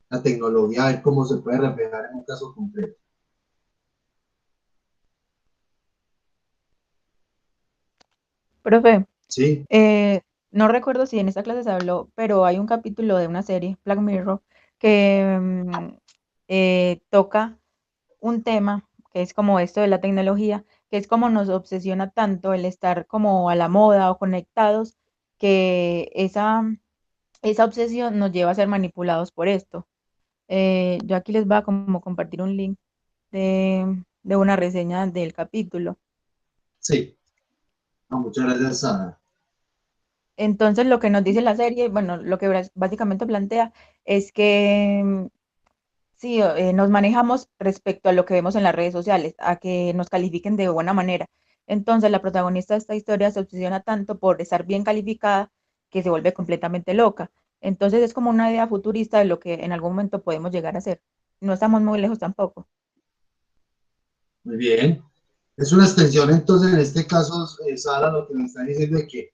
la tecnología, a ver cómo se puede reflejar en un caso concreto? Profe, Sí. no recuerdo si en esta clase se habló, pero hay un capítulo de una serie, Black Mirror, que toca un tema que es como esto de la tecnología, que es como nos obsesiona tanto el estar como a la moda o conectados, que esa obsesión nos lleva a ser manipulados por esto. Yo aquí les voy a como compartir un link de una reseña del capítulo. Sí. No, muchas gracias, Sara. Entonces, lo que nos dice la serie, bueno, lo que básicamente plantea es que sí, nos manejamos respecto a lo que vemos en las redes sociales, a que nos califiquen de buena manera. Entonces, la protagonista de esta historia se obsesiona tanto por estar bien calificada que se vuelve completamente loca. Entonces, es como una idea futurista de lo que en algún momento podemos llegar a ser. No estamos muy lejos tampoco. Muy bien. Es una extensión, entonces, en este caso, Sara, lo que me está diciendo es que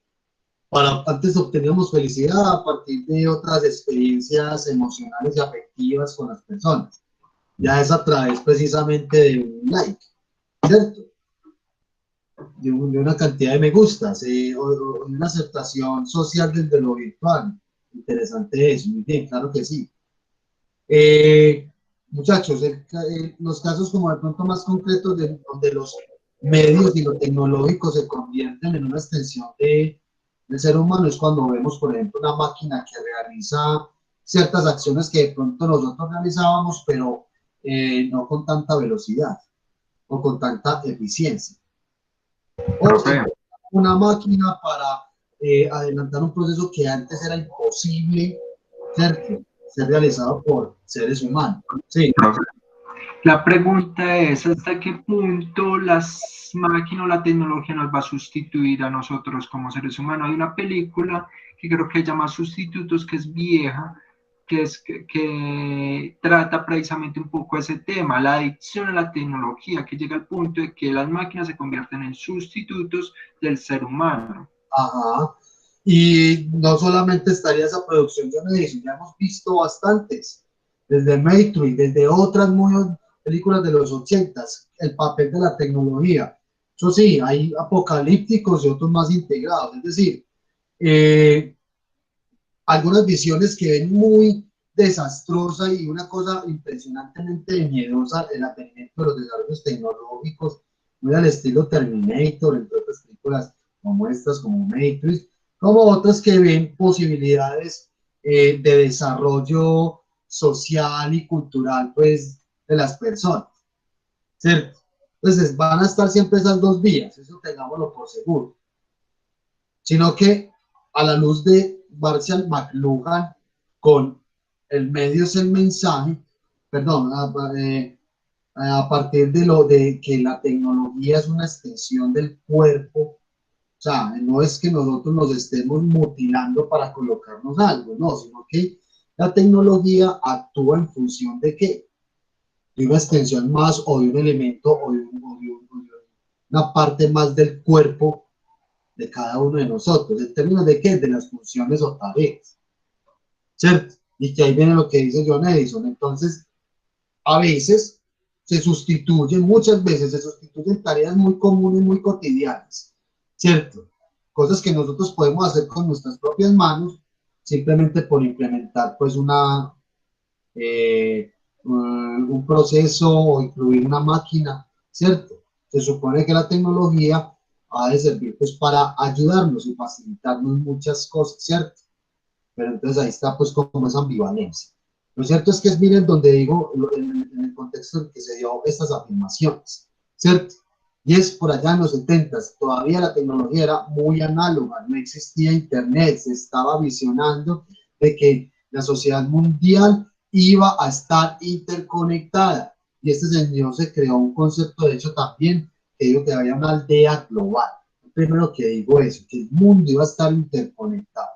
antes obteníamos felicidad a partir de otras experiencias emocionales y afectivas con las personas. Ya es a través precisamente de un like, ¿cierto? De una cantidad de me gustas, o de una aceptación social desde lo virtual. Interesante eso, muy bien, claro que sí. Muchachos, los casos como de pronto más concretos donde los medios y lo tecnológico se convierten en una extensión del ser humano es cuando vemos, por ejemplo, una máquina que realiza ciertas acciones que de pronto nosotros realizábamos, pero no con tanta velocidad. o con tanta eficiencia. O Profe, una máquina para adelantar un proceso que antes era imposible, ¿cierto?, ser realizado por seres humanos. Sí. profe, la pregunta es, ¿hasta qué punto las máquinas o la tecnología nos va a sustituir a nosotros como seres humanos? Hay una película que creo que se llama Sustitutos, que es vieja, que trata precisamente un poco ese tema, la adicción a la tecnología, que llega al punto de que las máquinas se convierten en sustitutos del ser humano. Ajá. Y no solamente estaría esa producción de Medellín, ya hemos visto bastantes, desde Matrix, desde otras películas de los 80s, el papel de la tecnología. Eso sí, hay apocalípticos y otros más integrados, es decir, algunas visiones que ven muy desastrosa y una cosa impresionantemente miedosa, el advenimiento de los desarrollos tecnológicos, muy al estilo Terminator, entre otras películas como estas, como Matrix, como otras que ven posibilidades de desarrollo social y cultural, pues, de las personas, ¿cierto? Entonces, van a estar siempre esas dos vías, eso tengámoslo por seguro. Sino que a la luz de Marshall McLuhan, con el medio es el mensaje, perdón, a partir de lo de que la tecnología es una extensión del cuerpo, o sea, no es que nosotros nos estemos mutilando para colocarnos algo, no, sino que la tecnología actúa en función de qué, de una extensión más o de un elemento o de una parte más del cuerpo de cada uno de nosotros, en términos de qué, de las funciones o tareas, ¿cierto? Y que ahí viene lo que dice John Edison. Entonces, a veces se sustituyen, muchas veces se sustituyen tareas muy comunes, muy cotidianas, ¿cierto? Cosas que nosotros podemos hacer con nuestras propias manos, simplemente por implementar pues un proceso o incluir una máquina, ¿cierto? Se supone que la tecnología ha de servir pues para ayudarnos y facilitarnos muchas cosas, ¿cierto? Pero entonces ahí está pues como esa ambivalencia. Lo cierto es que es, miren, donde digo, en el contexto en que se dio estas afirmaciones, ¿cierto? Y es por allá en los 70s, todavía la tecnología era muy análoga, no existía internet, se estaba visionando de que la sociedad mundial iba a estar interconectada. Y este señor se creó un concepto, de hecho también, que digo que había una aldea global. Primero que digo eso, que el mundo iba a estar interconectado,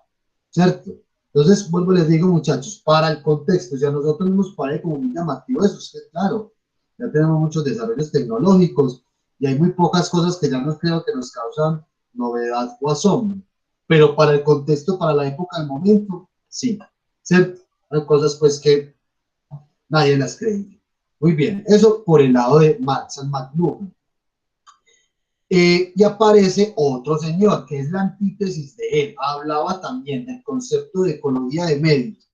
¿cierto? Entonces, vuelvo y les digo, muchachos, para el contexto, si a nosotros nos parece como muy llamativo eso, es que claro, ya tenemos muchos desarrollos tecnológicos y hay muy pocas cosas que ya no creo que nos causan novedad o asombro, pero para el contexto, para la época del momento, sí, ¿cierto? Hay cosas pues que nadie las creía. Muy bien, eso por el lado de Marshall McLuhan. Y aparece otro señor, que es la antítesis de él. Hablaba también del concepto de ecología de medios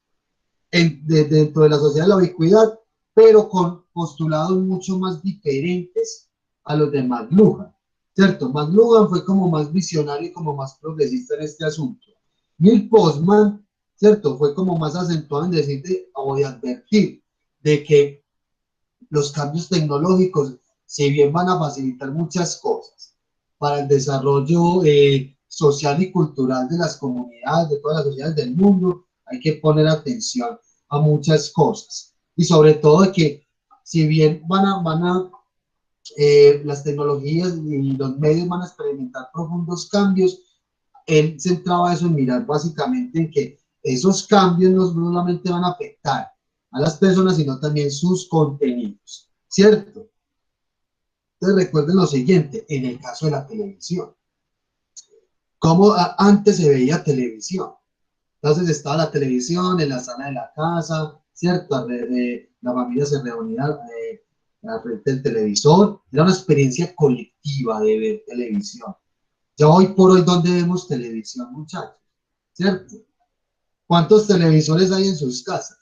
dentro de la sociedad de la ubicuidad, pero con postulados mucho más diferentes a los de McLuhan, ¿cierto? McLuhan fue como más visionario y como más progresista en este asunto. Neil Postman, ¿cierto? Fue como más acentuado en decir o de advertir de que los cambios tecnológicos, si bien van a facilitar muchas cosas para el desarrollo social y cultural de las comunidades, de todas las sociedades del mundo, hay que poner atención a muchas cosas. Y sobre todo de que, si bien las tecnologías y los medios van a experimentar profundos cambios, él centraba eso en mirar básicamente en que esos cambios no solamente van a afectar a las personas, sino también sus contenidos, ¿cierto? Entonces recuerden lo siguiente, en el caso de la televisión, ¿cómo antes se veía televisión? Entonces estaba la televisión en la sala de la casa, ¿cierto? La familia se reunía al frente del televisor, era una experiencia colectiva de ver televisión. Ya hoy por hoy, ¿dónde vemos televisión, muchachos? ¿Cierto? ¿Cuántos televisores hay en sus casas?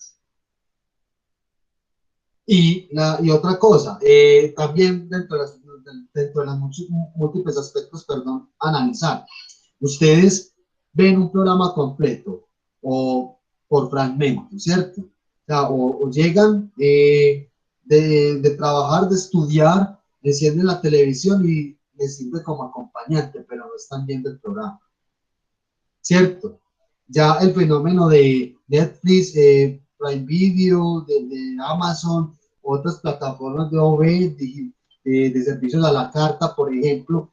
Y otra cosa, también dentro de los múltiples aspectos, perdón, analizar. Ustedes ven un programa completo o por fragmentos, ¿cierto? O sea, o llegan de trabajar, de estudiar, encienden la televisión y les sirve como acompañante, pero no están viendo el programa, ¿cierto? Ya el fenómeno de Netflix, Prime Video, de Amazon, otras plataformas de OV, de servicios a la carta, por ejemplo,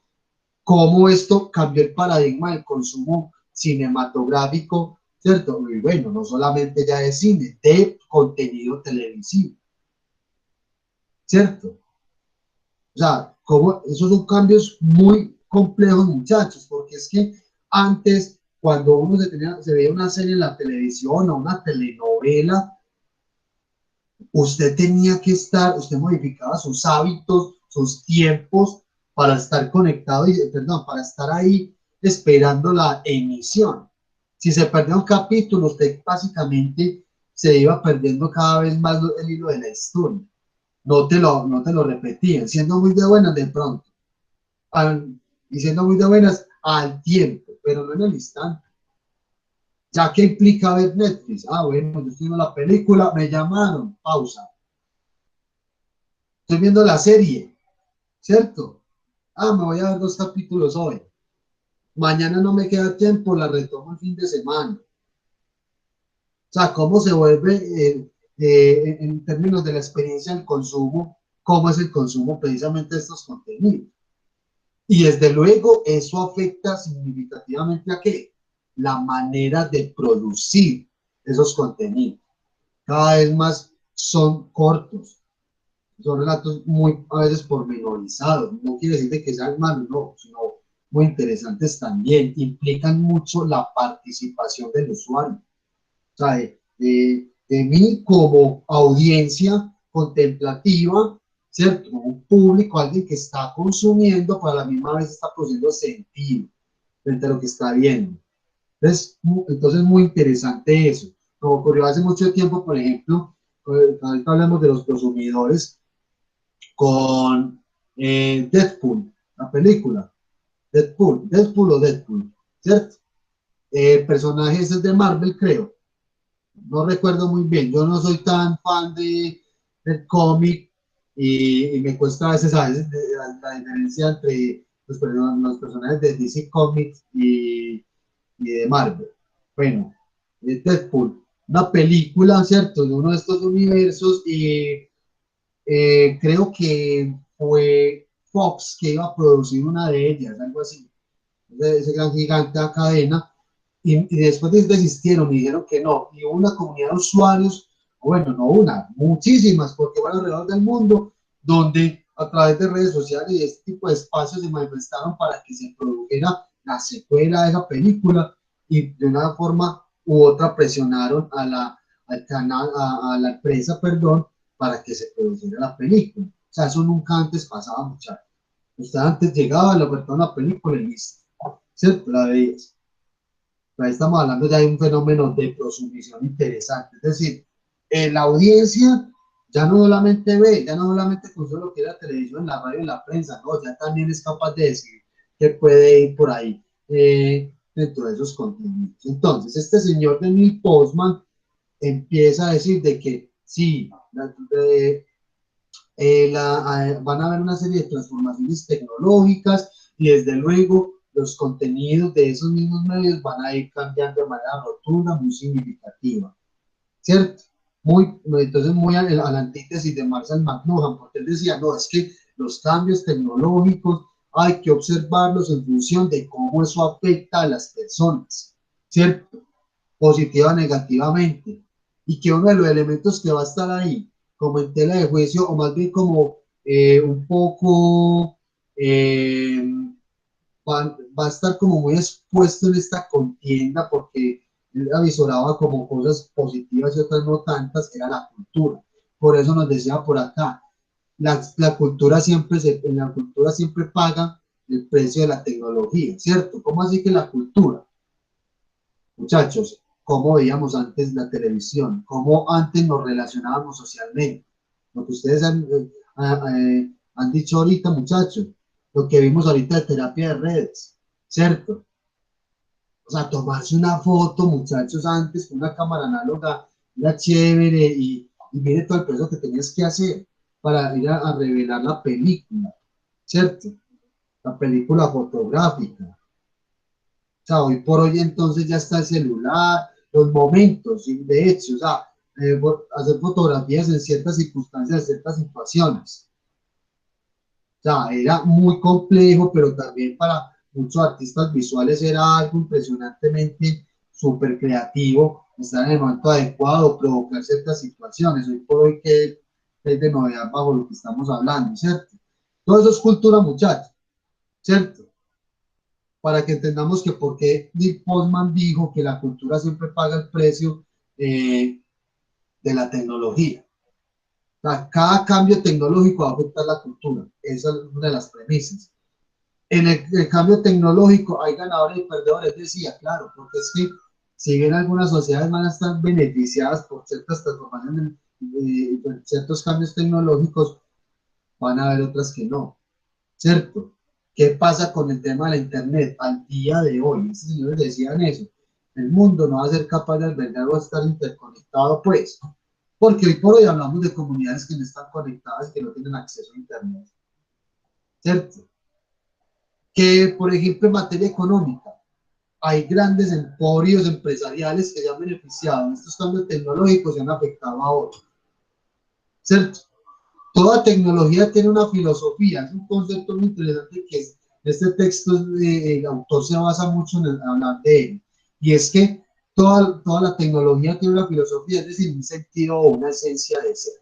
cómo esto cambió el paradigma del consumo cinematográfico, ¿cierto? Y bueno, no solamente ya de cine, de contenido televisivo, ¿cierto? O sea, esos son cambios muy complejos, muchachos, porque es que antes, cuando uno se veía una serie en la televisión o una telenovela, usted tenía que usted modificaba sus hábitos, sus tiempos para estar conectado, perdón, para estar ahí esperando la emisión. Si se perdía un capítulo, usted básicamente se iba perdiendo cada vez más el hilo de la historia. No te lo repetían, siendo muy de buenas de pronto, y siendo muy de buenas al tiempo, pero no en el instante. Ya que implica ver Netflix, bueno, yo estoy viendo la película, me llamaron, pausa. Estoy viendo la serie, ¿cierto? Me voy a ver 2 capítulos hoy. Mañana no me queda tiempo, la retomo el fin de semana. O sea, cómo se vuelve, en términos de la experiencia del consumo, cómo es el consumo precisamente de estos contenidos. Y desde luego eso afecta significativamente a ¿qué? La manera de producir esos contenidos. Cada vez más son cortos, son relatos muy a veces pormenorizados. No quiere decir de que sean malos, no, sino muy interesantes también. Implican mucho la participación del usuario. O sea, de mí como audiencia contemplativa, ¿cierto? Un público, alguien que está consumiendo, pero a la misma vez está produciendo sentido frente a lo que está viendo. Entonces muy interesante eso. Como ocurrió hace mucho tiempo, por ejemplo, ahorita hablamos de los consumidores con Deadpool, la película. Deadpool o Deadpool, ¿cierto? Personajes de Marvel, creo. No recuerdo muy bien. Yo no soy tan fan del cómic y me cuesta a veces la diferencia entre los personajes de DC Comics y de Marvel. Bueno, Deadpool, una película, ¿cierto? De uno de estos universos y creo que fue Fox que iba a producir una de ellas, algo así. Ese gran gigante de cadena. Y después desistieron y dijeron que no. Y hubo una comunidad de usuarios, bueno, no una, muchísimas, porque van alrededor del mundo, donde a través de redes sociales y este tipo de espacios se manifestaron para que se produjera la secuela de esa película y de una forma u otra presionaron al canal, a la empresa, perdón, para que se produjera la película. O sea, eso nunca antes pasaba, muchachos. Usted antes llegaba, le ofertaba una película y listo, ¿cierto? La veías. Ahí estamos hablando ya de un fenómeno de prosumición interesante. Es decir, la audiencia ya no solamente ve, ya no solamente consume lo que es la televisión, la radio y la prensa, no, ya también es capaz de decir que puede ir por ahí dentro de esos contenidos. Entonces, este señor de Neil Postman empieza a decir de que sí, van a haber una serie de transformaciones tecnológicas y desde luego los contenidos de esos mismos medios van a ir cambiando de manera rotunda, muy significativa, ¿cierto? Entonces muy a la antítesis de Marshall McLuhan, porque él decía, no, es que los cambios tecnológicos hay que observarlos en función de cómo eso afecta a las personas, ¿cierto? Positiva o negativamente, y que uno de los elementos que va a estar ahí, como en tela de juicio, o más bien como un poco... va a estar como muy expuesto en esta contienda porque él avisoraba como cosas positivas y otras no tantas, que era la cultura. Por eso nos decía por acá, la cultura en la cultura siempre paga el precio de la tecnología, ¿cierto? ¿Cómo así que la cultura? Muchachos, ¿cómo veíamos antes la televisión? ¿Cómo antes nos relacionábamos socialmente? Lo que ustedes han dicho ahorita, muchachos, lo que vimos ahorita de terapia de redes, ¿cierto? O sea, tomarse una foto, muchachos, antes con una cámara análoga, era chévere y mire todo el proceso que tenías que hacer para ir a revelar la película. ¿cierto? La película fotográfica. O sea, hoy por hoy entonces ya está el celular, los momentos, y de hecho, o sea, hacer fotografías en ciertas circunstancias, en ciertas situaciones. O sea, era muy complejo, pero también para muchos artistas visuales era algo impresionantemente súper creativo, estar en el momento adecuado, provocar ciertas situaciones. Hoy por hoy, que es de novedad bajo lo que estamos hablando, ¿cierto? Todo eso es cultura, muchachos, ¿cierto? Para que entendamos que por qué Nick Postman dijo que la cultura siempre paga el precio de la tecnología. O sea, cada cambio tecnológico va a afectar la cultura. Esa es una de las premisas. En el cambio tecnológico hay ganadores y perdedores, decía, claro, porque es que si bien algunas sociedades van a estar beneficiadas por ciertas transformaciones, ciertos cambios tecnológicos, van a haber otras que no, ¿cierto? ¿Qué pasa con el tema de la Internet? Al día de hoy, estos señores decían eso, el mundo no va a ser capaz de albergar o estar interconectado, pues, porque hoy por hoy hablamos de comunidades que no están conectadas y que no tienen acceso a Internet, ¿cierto? Que, por ejemplo, en materia económica, hay grandes emporios empresariales que se han beneficiado de estos cambios tecnológicos y han afectado a otros, ¿cierto? Toda tecnología tiene una filosofía, es un concepto muy interesante que es, este texto, el autor se basa mucho en hablar de él, y es que toda la tecnología tiene una filosofía, es decir, un sentido o una esencia de ser,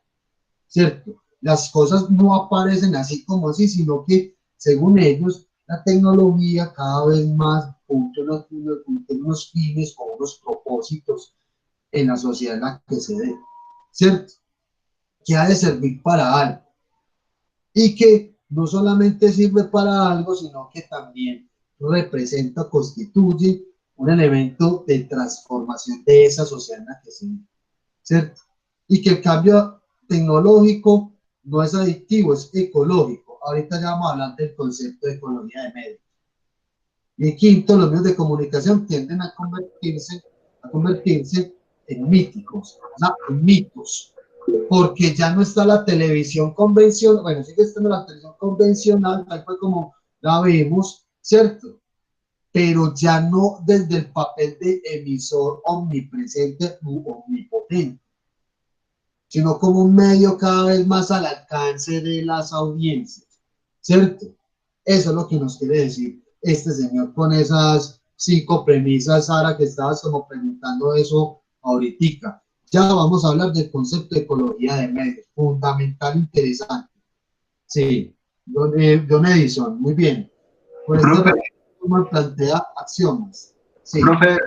¿cierto? Las cosas no aparecen así como así, sino que, según ellos, la tecnología cada vez más cumple unos fines o unos propósitos en la sociedad en la que se dé, ¿cierto? Que ha de servir para algo y que no solamente sirve para algo, sino que también representa, constituye un elemento de transformación de esa sociedad en la que se vive, ¿cierto? Y que el cambio tecnológico no es adictivo, es ecológico. Ahorita ya vamos a hablar del concepto de economía de medios. Y quinto, los medios de comunicación tienden a convertirse en míticos, o sea, en mitos, porque ya no está la televisión convencional, bueno, sigue estando la televisión convencional, tal cual como la vemos, ¿cierto? Pero ya no desde el papel de emisor omnipresente u omnipotente, sino como un medio cada vez más al alcance de las audiencias, ¿cierto? Eso es lo que nos quiere decir este señor con esas 5 premisas, Sara, que estabas como preguntando eso ahorita. Ya vamos a hablar del concepto de ecología de medios, fundamental, interesante. Sí, Don Edison, muy bien. Por este resumen plantea acciones. Sí. Profe,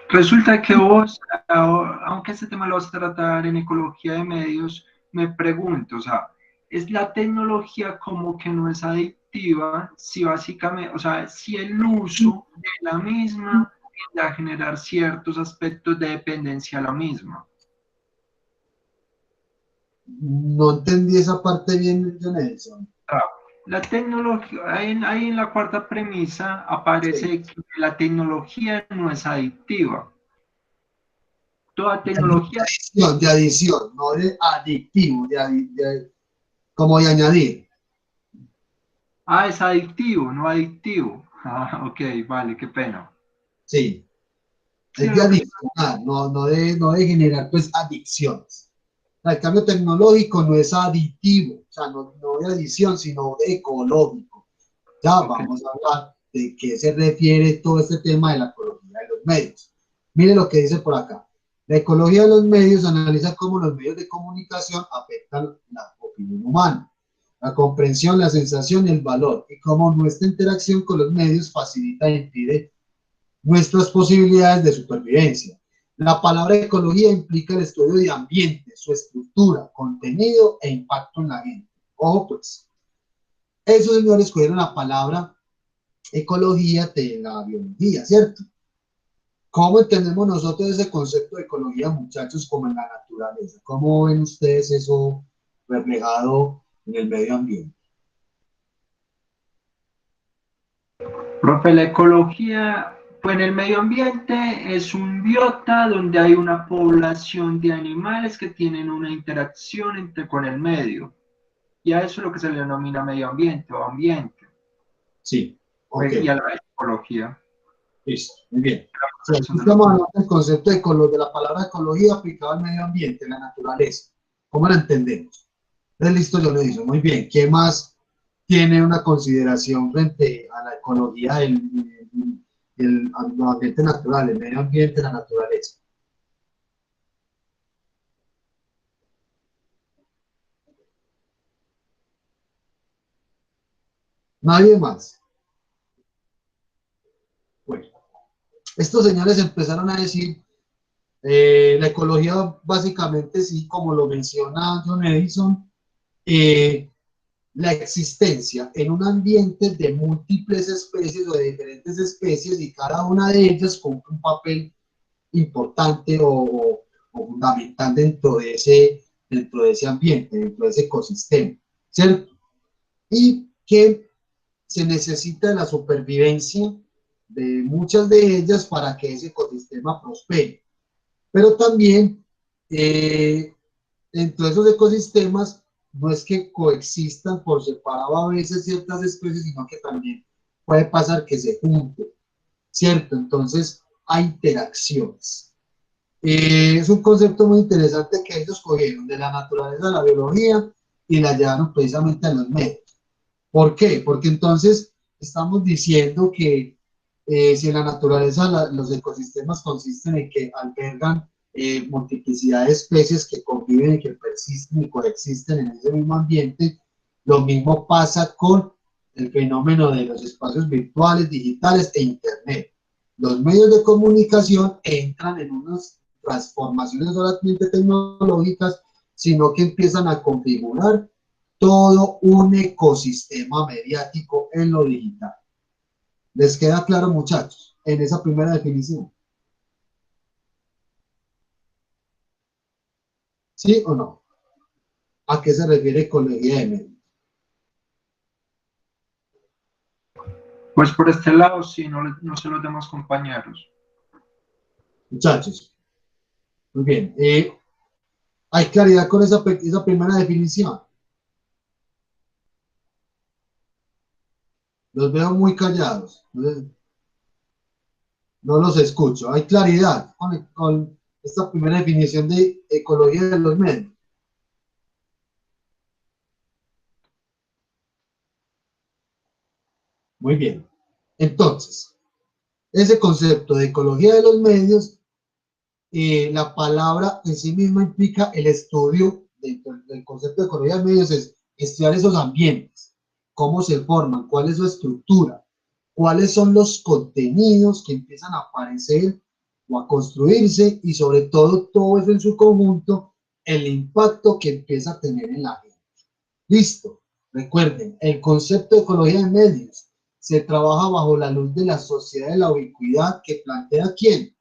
resulta que vos, aunque este tema lo vas a tratar en ecología de medios, me pregunto, o sea, ¿es la tecnología como que no es adictiva? Si básicamente, o sea, si el uso de la misma tiende a generar ciertos aspectos de dependencia a la misma. No entendí esa parte bien, John Edison. La tecnología, ahí en la cuarta premisa aparece que la tecnología no es adictiva. Toda tecnología... De adición, no de adictivo, como de añadir. Ah, es adictivo, no adictivo. Ah, ok, vale, qué pena. Sí, es de adicionar, no de generar pues adicciones. El cambio tecnológico no es aditivo, o sea, no de adición, sino de ecológico. Ya vamos a hablar de qué se refiere todo este tema de la ecología de los medios. Mire lo que dice por acá. La ecología de los medios analiza cómo los medios de comunicación afectan la opinión humana, la comprensión, la sensación y el valor, y cómo nuestra interacción con los medios facilita e impide nuestras posibilidades de supervivencia. La palabra ecología implica el estudio de ambiente, su estructura, contenido e impacto en la gente. Ojo pues, esos señores cogieron la palabra ecología de la biología, ¿cierto? ¿Cómo entendemos nosotros ese concepto de ecología, muchachos, como en la naturaleza? ¿Cómo ven ustedes eso reflejado en el medio ambiente? Profe, la ecología, pues en el medio ambiente es un biota donde hay una población de animales que tienen una interacción con el medio. Y a eso es lo que se le denomina medio ambiente o ambiente. Sí, ok. Y a la ecología. Listo, muy bien. O sea, estamos hablando del concepto de la palabra ecología aplicado al medio ambiente, la naturaleza. ¿Cómo la entendemos? Entonces, listo, yo le digo, muy bien. ¿Qué más tiene una consideración frente a la ecología del ambiente natural, el medio ambiente, la naturaleza? Nadie más. Bueno, estos señores empezaron a decir, la ecología básicamente sí, como lo menciona John Edison, la existencia en un ambiente de múltiples especies o de diferentes especies y cada una de ellas cumple un papel importante o fundamental dentro de ese ambiente, dentro de ese ecosistema, ¿cierto? Y que se necesita la supervivencia de muchas de ellas para que ese ecosistema prospere. Pero también dentro de esos ecosistemas no es que coexistan por separado a veces ciertas especies, sino que también puede pasar que se junten, ¿cierto? Entonces hay interacciones. Es un concepto muy interesante que ellos cogieron de la naturaleza a la biología y la llevaron precisamente a los medios. ¿Por qué? Porque entonces estamos diciendo que si en la naturaleza los ecosistemas consisten en que albergan multiplicidad de especies que conviven y que persisten y coexisten en ese mismo ambiente, lo mismo pasa con el fenómeno de los espacios virtuales, digitales e internet. Los medios de comunicación entran en unas transformaciones solamente tecnológicas, sino que empiezan a configurar todo un ecosistema mediático en lo digital. ¿Les queda claro, muchachos, en esa primera definición? ¿Sí o no? ¿A qué se refiere ecología de medios? Pues por este lado, sí, no sé los demás compañeros. Muchachos, muy bien. ¿Hay claridad con esa primera definición? Los veo muy callados. No los escucho. ¿Hay claridad con esta primera definición de ecología de los medios? Muy bien. Entonces, ese concepto de ecología de los medios, la palabra en sí misma implica el estudio del concepto de ecología de medios, es estudiar esos ambientes, cómo se forman, cuál es su estructura, cuáles son los contenidos que empiezan a aparecer o a construirse y sobre todo eso en su conjunto, el impacto que empieza a tener en la gente. Listo. Recuerden, el concepto de ecología de medios se trabaja bajo la luz de la sociedad de la ubicuidad que plantea ¿quién?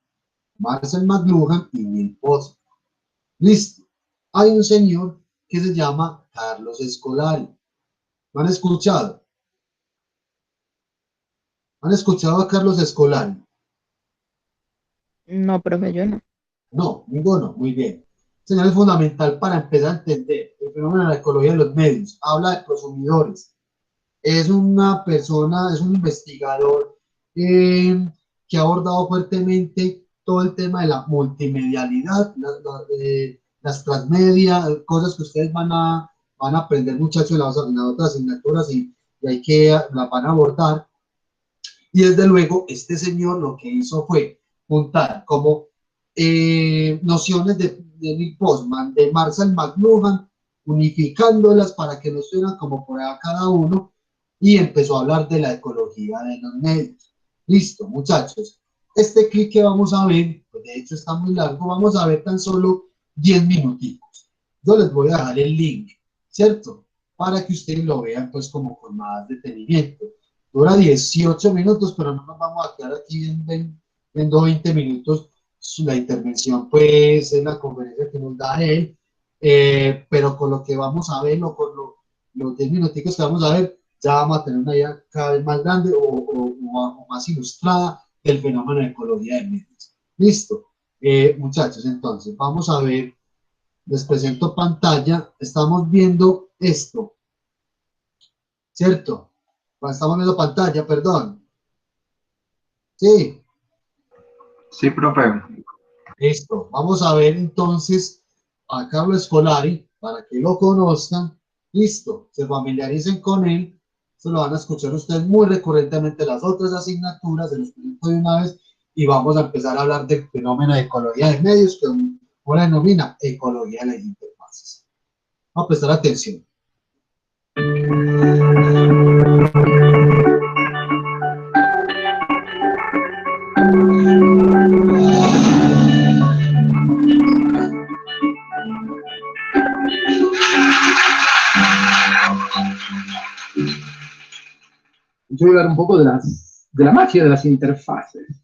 Marshall McLuhan y Neil Postman. Listo. Hay un señor que se llama Carlos Scolari. ¿Lo han escuchado? ¿Han escuchado a Carlos Scolari? No, profe, yo no. No, ninguno. Muy bien. Señal es fundamental para empezar a entender el fenómeno de la ecología de los medios. Habla de prosumidores. Es una persona, es un investigador que ha abordado fuertemente todo el tema de la multimedialidad, las transmedia, cosas que ustedes van a aprender, muchachos, en las otras asignaturas y hay que las van a abordar. Y desde luego, este señor lo que hizo fue juntar como nociones de Neil Postman, de Marshall McLuhan, unificándolas para que no estuvieran como por allá cada uno, y empezó a hablar de la ecología de los medios. Listo, muchachos. Este clic que vamos a ver, pues de hecho está muy largo, vamos a ver tan solo 10 minutitos. Yo les voy a dejar el link, ¿cierto? Para que ustedes lo vean pues como con más detenimiento. Dura 18 minutos, pero no nos vamos a quedar aquí viendo 20 minutos la intervención, pues es la conferencia que nos da él, pero con lo que vamos a ver, o con los 10 minuticos que vamos a ver, ya vamos a tener una idea cada vez más grande o más ilustrada del fenómeno de ecología de medios. Listo. Muchachos, entonces, vamos a ver, les presento pantalla, estamos viendo esto. ¿cierto? Estamos viendo pantalla, perdón. Sí. Sí, profe. Listo. Vamos a ver entonces a Carlos Escolari para que lo conozcan. Listo. Se familiaricen con él. Se lo van a escuchar ustedes muy recurrentemente las otras asignaturas, de los proyectos de una vez, y vamos a empezar a hablar del fenómeno de ecología de medios, que uno denomina ecología de las interfaces. Vamos a prestar atención. Yo voy a hablar un poco de la magia de las interfaces.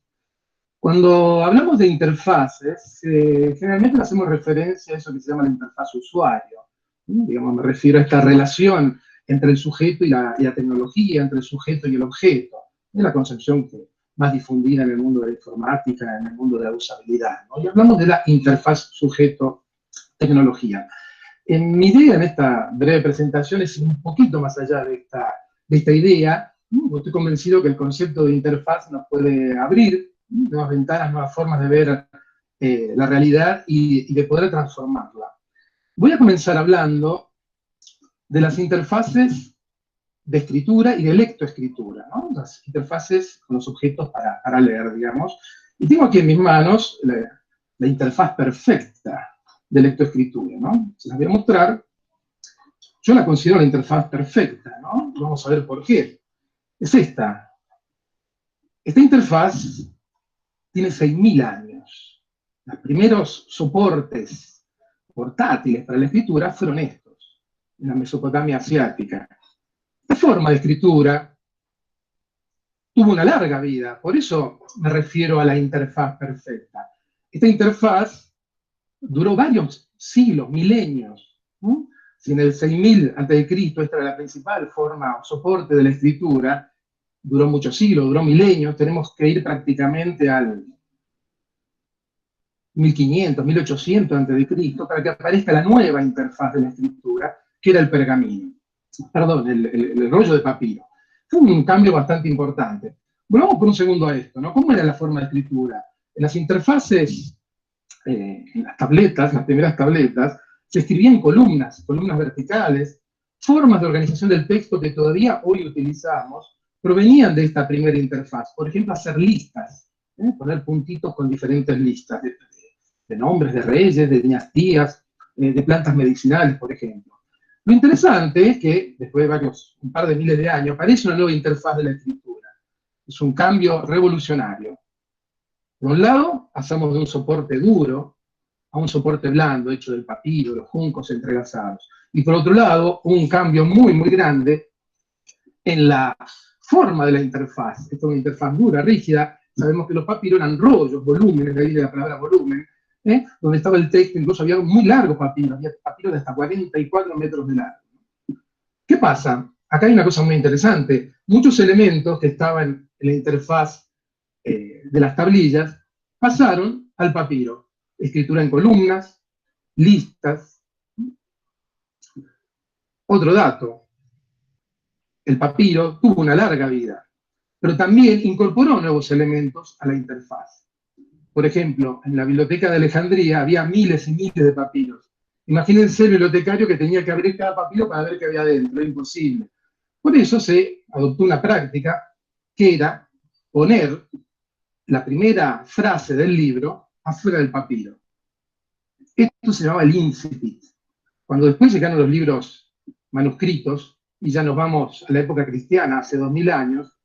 Cuando hablamos de interfaces, generalmente le hacemos referencia a eso que se llama la interfaz usuario. Digamos, me refiero a esta relación entre el sujeto y la tecnología, entre el sujeto y el objeto. Es la concepción más difundida en el mundo de la informática, en el mundo de la usabilidad, ¿no? Y hablamos de la interfaz sujeto-tecnología. Mi idea en esta breve presentación es un poquito más allá de esta idea. Estoy convencido que el concepto de interfaz nos puede abrir nuevas ventanas, nuevas formas de ver la realidad y de poder transformarla. Voy a comenzar hablando de las interfaces de escritura y de lectoescritura, ¿no? Las interfaces con los objetos para leer, digamos. Y tengo aquí en mis manos la interfaz perfecta de lectoescritura, ¿no? Se las voy a mostrar. Yo la considero la interfaz perfecta, ¿no? Vamos a ver por qué. Es esta. Esta interfaz tiene 6.000 años. Los primeros soportes portátiles para la escritura fueron estos, en la Mesopotamia asiática. Esta forma de escritura tuvo una larga vida, por eso me refiero a la interfaz perfecta. Esta interfaz duró varios siglos, milenios. Si en el 6000 a.C. esta era la principal forma o soporte de la escritura, duró muchos siglos, duró milenios, tenemos que ir prácticamente al 1500, 1800 a.C. para que aparezca la nueva interfaz de la escritura, que era el pergamino. Perdón, el rollo de papiro. Fue un cambio bastante importante. Volvamos por un segundo a esto, ¿no? ¿Cómo era la forma de escritura? En las interfaces, en las tabletas, las primeras tabletas, se escribían columnas verticales, formas de organización del texto que todavía hoy utilizamos, provenían de esta primera interfaz. Por ejemplo, hacer listas, poner puntitos con diferentes listas de nombres de reyes, de dinastías, de plantas medicinales, por ejemplo. Lo interesante es que, después de un par de miles de años, aparece una nueva interfaz de la escritura. Es un cambio revolucionario. Por un lado, pasamos de un soporte duro a un soporte blando, hecho del papiro, los juncos entrelazados. Y por otro lado, un cambio muy, muy grande en la forma de la interfaz. Esta es una interfaz dura, rígida. Sabemos que los papiros eran rollos, volúmenes, de ahí de la palabra volumen, donde estaba el texto, incluso había muy largos papiros, había papiros de hasta 44 metros de largo. ¿Qué pasa? Acá hay una cosa muy interesante. Muchos elementos que estaban en la interfaz de las tablillas pasaron al papiro. Escritura en columnas, listas. Otro dato, el papiro tuvo una larga vida, pero también incorporó nuevos elementos a la interfaz. Por ejemplo, en la biblioteca de Alejandría había miles y miles de papiros. Imagínense el bibliotecario que tenía que abrir cada papiro para ver qué había dentro, era imposible. Por eso se adoptó una práctica que era poner la primera frase del libro afuera del papiro. Esto se llamaba el incipit. Cuando después llegaron los libros manuscritos, y ya nos vamos a la época cristiana, hace 2000 años,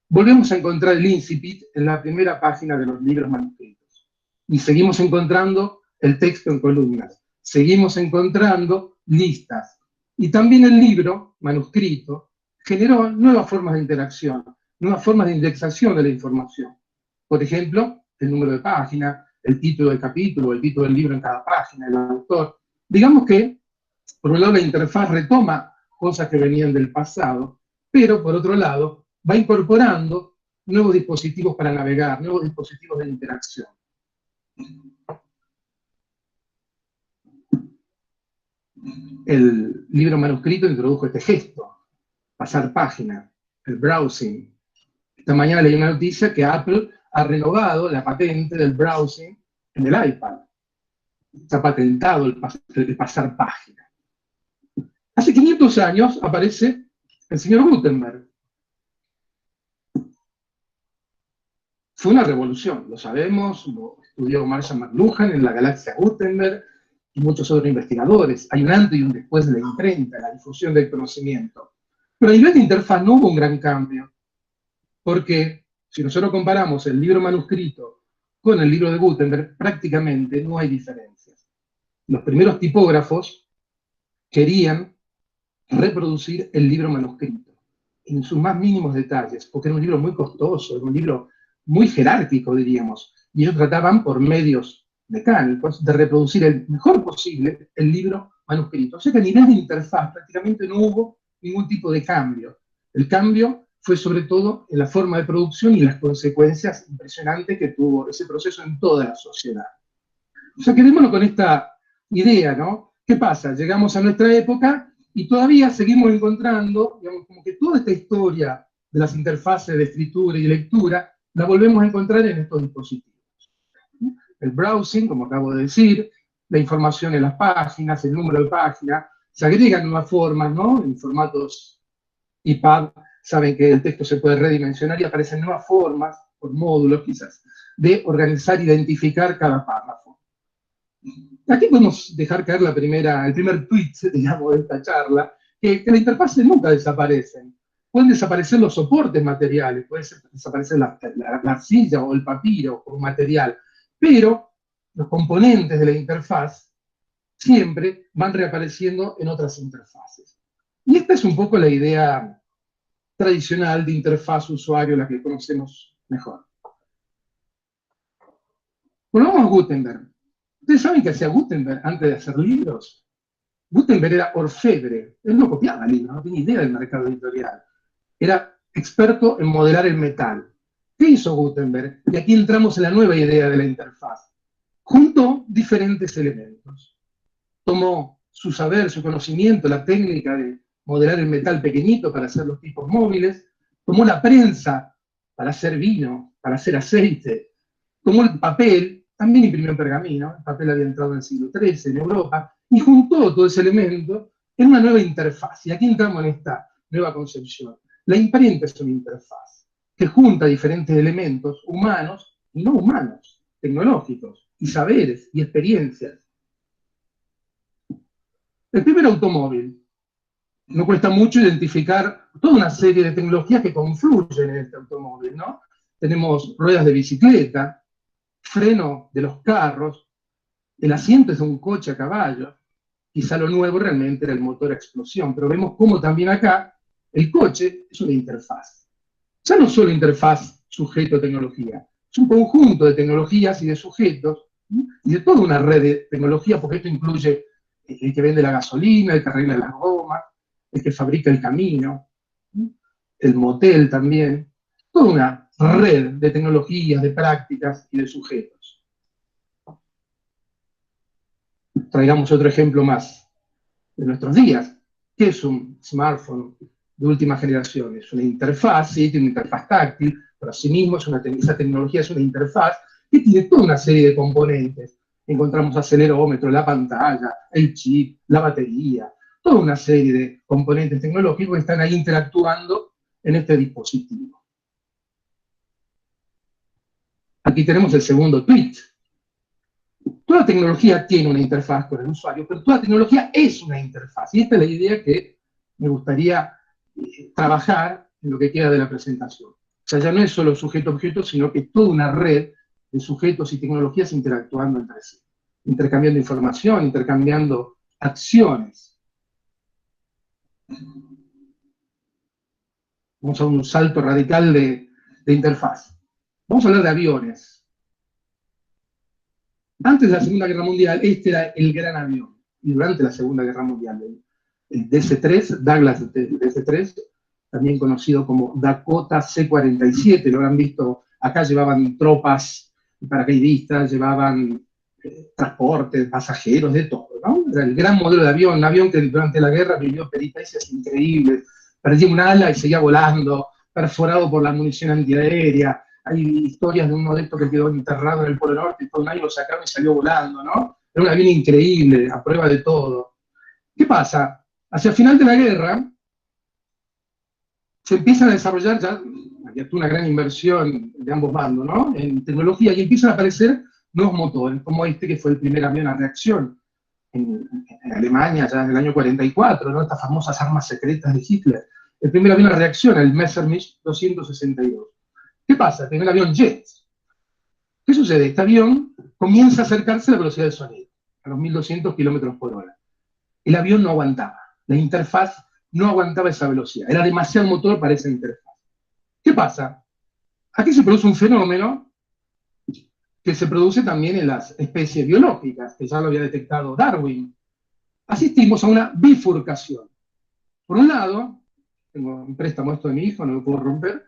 volvemos a encontrar el incipit en la primera página de los libros manuscritos. Y seguimos encontrando el texto en columnas. Seguimos encontrando listas. Y también el libro manuscrito generó nuevas formas de interacción, nuevas formas de indexación de la información. Por ejemplo, el número de página, el título del capítulo, el título del libro en cada página, el autor. Digamos que, por un lado, la interfaz retoma cosas que venían del pasado, pero, por otro lado, va incorporando nuevos dispositivos para navegar, nuevos dispositivos de interacción. El libro manuscrito introdujo este gesto. pasar página, el browsing. Esta mañana leí una noticia que Apple ha renovado la patente del browsing en el iPad. Está patentado el pasar página. Hace 500 años aparece el señor Gutenberg. Fue una revolución, lo sabemos, lo estudió Marshall McLuhan en la galaxia Gutenberg y muchos otros investigadores. Hay un antes y un después de la imprenta, la difusión del conocimiento. Pero a nivel de interfaz no hubo un gran cambio, porque si nosotros comparamos el libro manuscrito con el libro de Gutenberg, prácticamente no hay diferencias. Los primeros tipógrafos querían reproducir el libro manuscrito en sus más mínimos detalles, porque era un libro muy costoso, era un libro muy jerárquico, diríamos, y ellos trataban por medios mecánicos de reproducir el mejor posible el libro manuscrito. O sea que a nivel de interfaz prácticamente no hubo ningún tipo de cambio. El cambio fue sobre todo en la forma de producción y las consecuencias impresionantes que tuvo ese proceso en toda la sociedad. O sea, quedémonos con esta idea, ¿no? ¿Qué pasa? Llegamos a nuestra época y todavía seguimos encontrando, digamos, como que toda esta historia de las interfaces de escritura y lectura la volvemos a encontrar en estos dispositivos. El browsing, como acabo de decir, la información en las páginas, el número de páginas, se agregan nuevas formas, ¿no? En formatos EPUB, saben que el texto se puede redimensionar y aparecen nuevas formas, por módulos quizás, de organizar, identificar cada párrafo. Aquí podemos dejar caer el primer tweet, digamos, de esta charla, que las interfaces nunca desaparecen. Pueden desaparecer los soportes materiales, puede desaparecer la arcilla o el papiro como material, pero los componentes de la interfaz siempre van reapareciendo en otras interfaces. Y esta es un poco la idea tradicional de interfaz usuario, la que conocemos mejor. Volvamos a Gutenberg. ¿Ustedes saben qué hacía Gutenberg antes de hacer libros? Gutenberg era orfebre, él no copiaba libros, no tenía idea del mercado editorial. Era experto en modelar el metal. ¿Qué hizo Gutenberg? Y aquí entramos en la nueva idea de la interfaz. Juntó diferentes elementos. Tomó su saber, su conocimiento, la técnica de modelar el metal pequeñito para hacer los tipos móviles, tomó la prensa para hacer vino, para hacer aceite, tomó el papel, también imprimió en pergamino, el papel había entrado en el siglo XIII en Europa, y juntó todo ese elemento en una nueva interfaz. Y aquí entramos en esta nueva concepción. La imprenta es una interfaz que junta diferentes elementos humanos y no humanos, tecnológicos, y saberes y experiencias. El primer automóvil. No cuesta mucho identificar toda una serie de tecnologías que confluyen en este automóvil, ¿no? Tenemos ruedas de bicicleta, freno de los carros, el asiento es de un coche a caballo, quizá lo nuevo realmente era el motor a explosión, pero vemos cómo también acá el coche es una interfaz. Ya no solo interfaz sujeto-tecnología, es un conjunto de tecnologías y de sujetos, y de toda una red de tecnología, porque esto incluye el que vende la gasolina, el que arregla las gomas, el que fabrica el camino, el motel también, toda una red de tecnologías, de prácticas y de sujetos. Traigamos otro ejemplo más de nuestros días. ¿Qué es un smartphone de última generación? Es una interfaz, sí, tiene una interfaz táctil, pero asimismo esa tecnología es una interfaz que tiene toda una serie de componentes. Encontramos acelerómetro, la pantalla, el chip, la batería, toda una serie de componentes tecnológicos que están ahí interactuando en este dispositivo. Aquí tenemos el segundo tweet. Toda tecnología tiene una interfaz con el usuario, pero toda tecnología es una interfaz. Y esta es la idea que me gustaría trabajar en lo que queda de la presentación. O sea, ya no es solo sujeto-objeto, sino que toda una red de sujetos y tecnologías interactuando entre sí, intercambiando información, intercambiando acciones. Vamos a un salto radical de interfaz. Vamos a hablar de aviones. Antes de la Segunda Guerra Mundial, este era el gran avión. Y durante la Segunda Guerra Mundial, el DC-3, Douglas DC-3, también conocido como Dakota C-47, lo habrán visto, acá llevaban tropas paracaidistas, llevaban transportes, pasajeros, de todo, ¿no? Era el gran modelo de avión, un avión que durante la guerra vivió peripecias increíbles, perdía un ala y seguía volando, perforado por la munición antiaérea. Hay historias de un modesto que quedó enterrado en el Polo Norte y todo un año lo sacaron y salió volando, ¿no? Era un avión increíble, a prueba de todo. ¿Qué pasa? Hacia el final de la guerra, se empiezan a desarrollar ya, había una gran inversión de ambos bandos, ¿no? En tecnología, y empiezan a aparecer nuevos motores, como este que fue el primer avión a reacción en Alemania, ya en el año 44, ¿no? Estas famosas armas secretas de Hitler. El primer avión a reacción, el Messerschmitt 262. ¿Qué pasa? El primer avión jet. ¿Qué sucede? Este avión comienza a acercarse a la velocidad del sonido, a los 1200 kilómetros por hora. El avión no aguantaba, la interfaz no aguantaba esa velocidad, era demasiado motor para esa interfaz. ¿Qué pasa? Aquí se produce un fenómeno que se produce también en las especies biológicas, que ya lo había detectado Darwin. Asistimos a una bifurcación. Por un lado, tengo un préstamo esto de mi hijo, no lo puedo romper,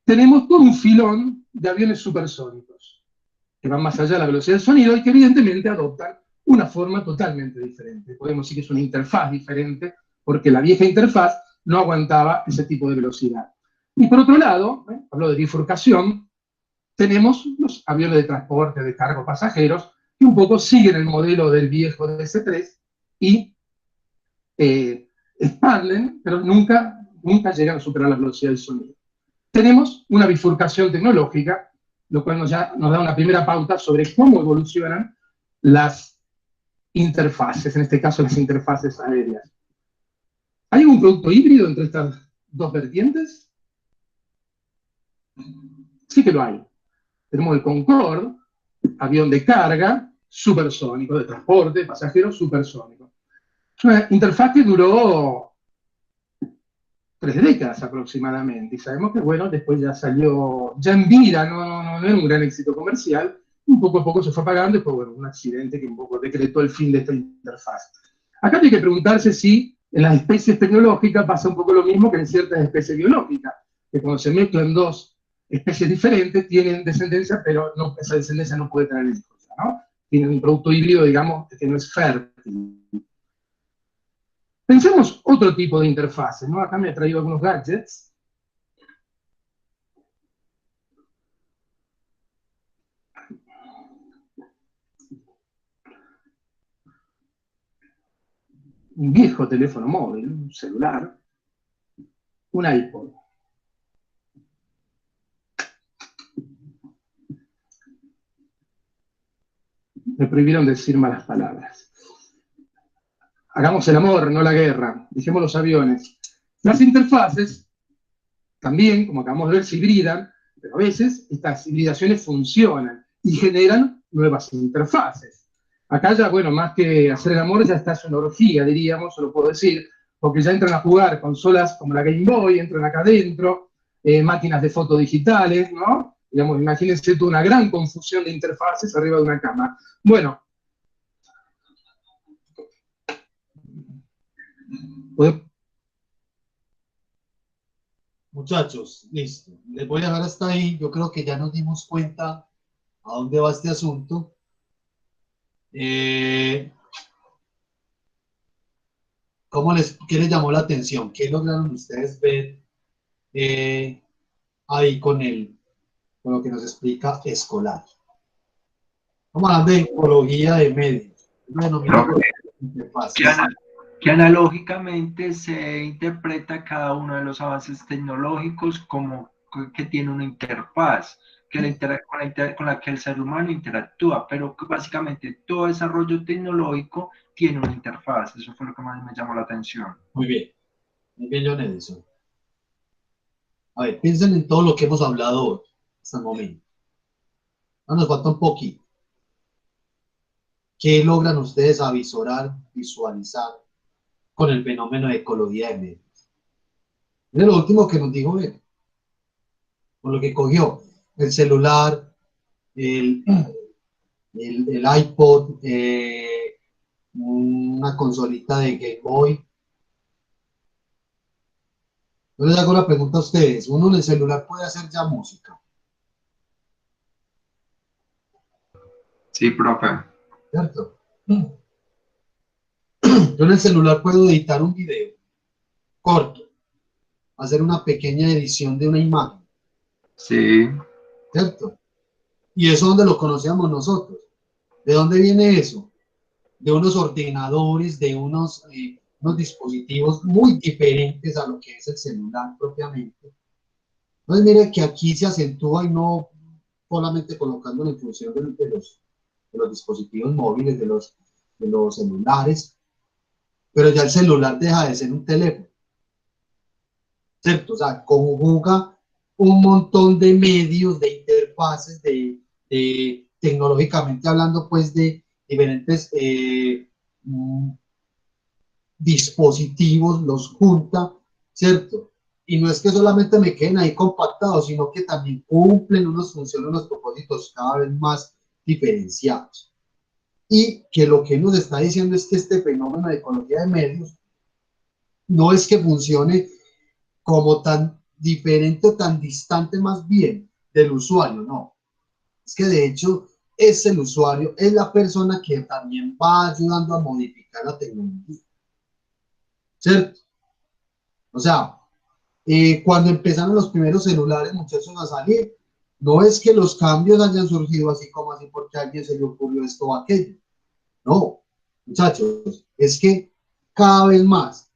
tenemos todo un filón de aviones supersónicos, que van más allá de la velocidad del sonido y que evidentemente adoptan una forma totalmente diferente. Podemos decir que es una interfaz diferente, porque la vieja interfaz no aguantaba ese tipo de velocidad. Y por otro lado, hablo de bifurcación, tenemos los aviones de transporte de carga pasajeros, que un poco siguen el modelo del viejo DC-3 y expanden, pero nunca llegan a superar la velocidad del sonido. Tenemos una bifurcación tecnológica, lo cual nos da una primera pauta sobre cómo evolucionan las interfaces, en este caso las interfaces aéreas. ¿Hay algún producto híbrido entre estas dos vertientes? Sí que lo hay. Tenemos el Concorde, avión de carga, supersónico, de transporte, pasajeros, supersónico. Es una interfaz que duró 3 décadas aproximadamente, y sabemos que, bueno, después ya salió, ya en vida, no era un gran éxito comercial, y poco a poco se fue apagando, y fue, bueno, un accidente que un poco decretó el fin de esta interfaz. Acá hay que preguntarse si en las especies tecnológicas pasa un poco lo mismo que en ciertas especies biológicas, que cuando se mezclan dos especies diferentes tienen descendencia, pero esa descendencia no puede tener hijos, ¿no? Tienen un producto híbrido, digamos, que no es fértil. Pensemos otro tipo de interfaces, ¿no? Acá me he traído algunos gadgets. Un viejo teléfono móvil, un celular, un iPod. Me prohibieron decir malas palabras. Hagamos el amor, no la guerra. Dejemos los aviones. Las interfaces, también, como acabamos de ver, se hibridan, pero a veces estas hibridaciones funcionan y generan nuevas interfaces. Acá ya, bueno, más que hacer el amor, ya está es una orgía, diríamos, se lo puedo decir, porque ya entran a jugar consolas como la Game Boy, entran acá adentro, máquinas de foto digitales, ¿no? Digamos, imagínense toda una gran confusión de interfaces arriba de una cama. Bueno, muchachos, listo. Les voy a dejar hasta ahí. Yo creo que ya nos dimos cuenta a dónde va este asunto. ¿Qué les llamó la atención? ¿Qué lograron ustedes ver ahí con lo que nos explica Escolar? Vamos a hablar de ecología de medios. Que analógicamente se interpreta cada uno de los avances tecnológicos como que tiene una interfaz con la que el ser humano interactúa, pero que básicamente todo desarrollo tecnológico tiene una interfaz. Eso fue lo que más me llamó la atención. Muy bien, John Edison. A ver, piensen en todo lo que hemos hablado hoy, hasta el momento. Ahora nos falta un poquito. ¿Qué logran ustedes visualizar con el fenómeno de ecología de medios? Es lo último que nos dijo él. Con lo que cogió el celular, el iPod, una consolita de Game Boy. Yo les hago la pregunta a ustedes. ¿Uno en el celular puede hacer ya música? Sí, profe. ¿Cierto? Yo en el celular puedo editar un video corto, hacer una pequeña edición de una imagen, Sí. ¿cierto? Y eso donde lo conocíamos nosotros. ¿De dónde viene eso? De unos ordenadores, de unos dispositivos muy diferentes a lo que es el celular propiamente. Entonces, mire que aquí se acentúa y no solamente colocándolo en función de los dispositivos móviles, de los celulares, pero ya el celular deja de ser un teléfono, ¿cierto? O sea, conjuga un montón de medios, de interfaces, de tecnológicamente hablando, pues de diferentes mm, dispositivos, los junta, ¿cierto? Y no es que solamente me queden ahí compactados, sino que también cumplen unas funciones, unos propósitos cada vez más diferenciados. Y que lo que nos está diciendo es que este fenómeno de ecología de medios no es que funcione como tan diferente o tan distante más bien del usuario, no. Es que de hecho es el usuario, es la persona que también va ayudando a modificar la tecnología, ¿cierto? O sea, cuando empezaron los primeros celulares, muchachos, a salir, no es que los cambios hayan surgido así como así porque a alguien se le ocurrió esto o aquello. No, muchachos, es que cada vez más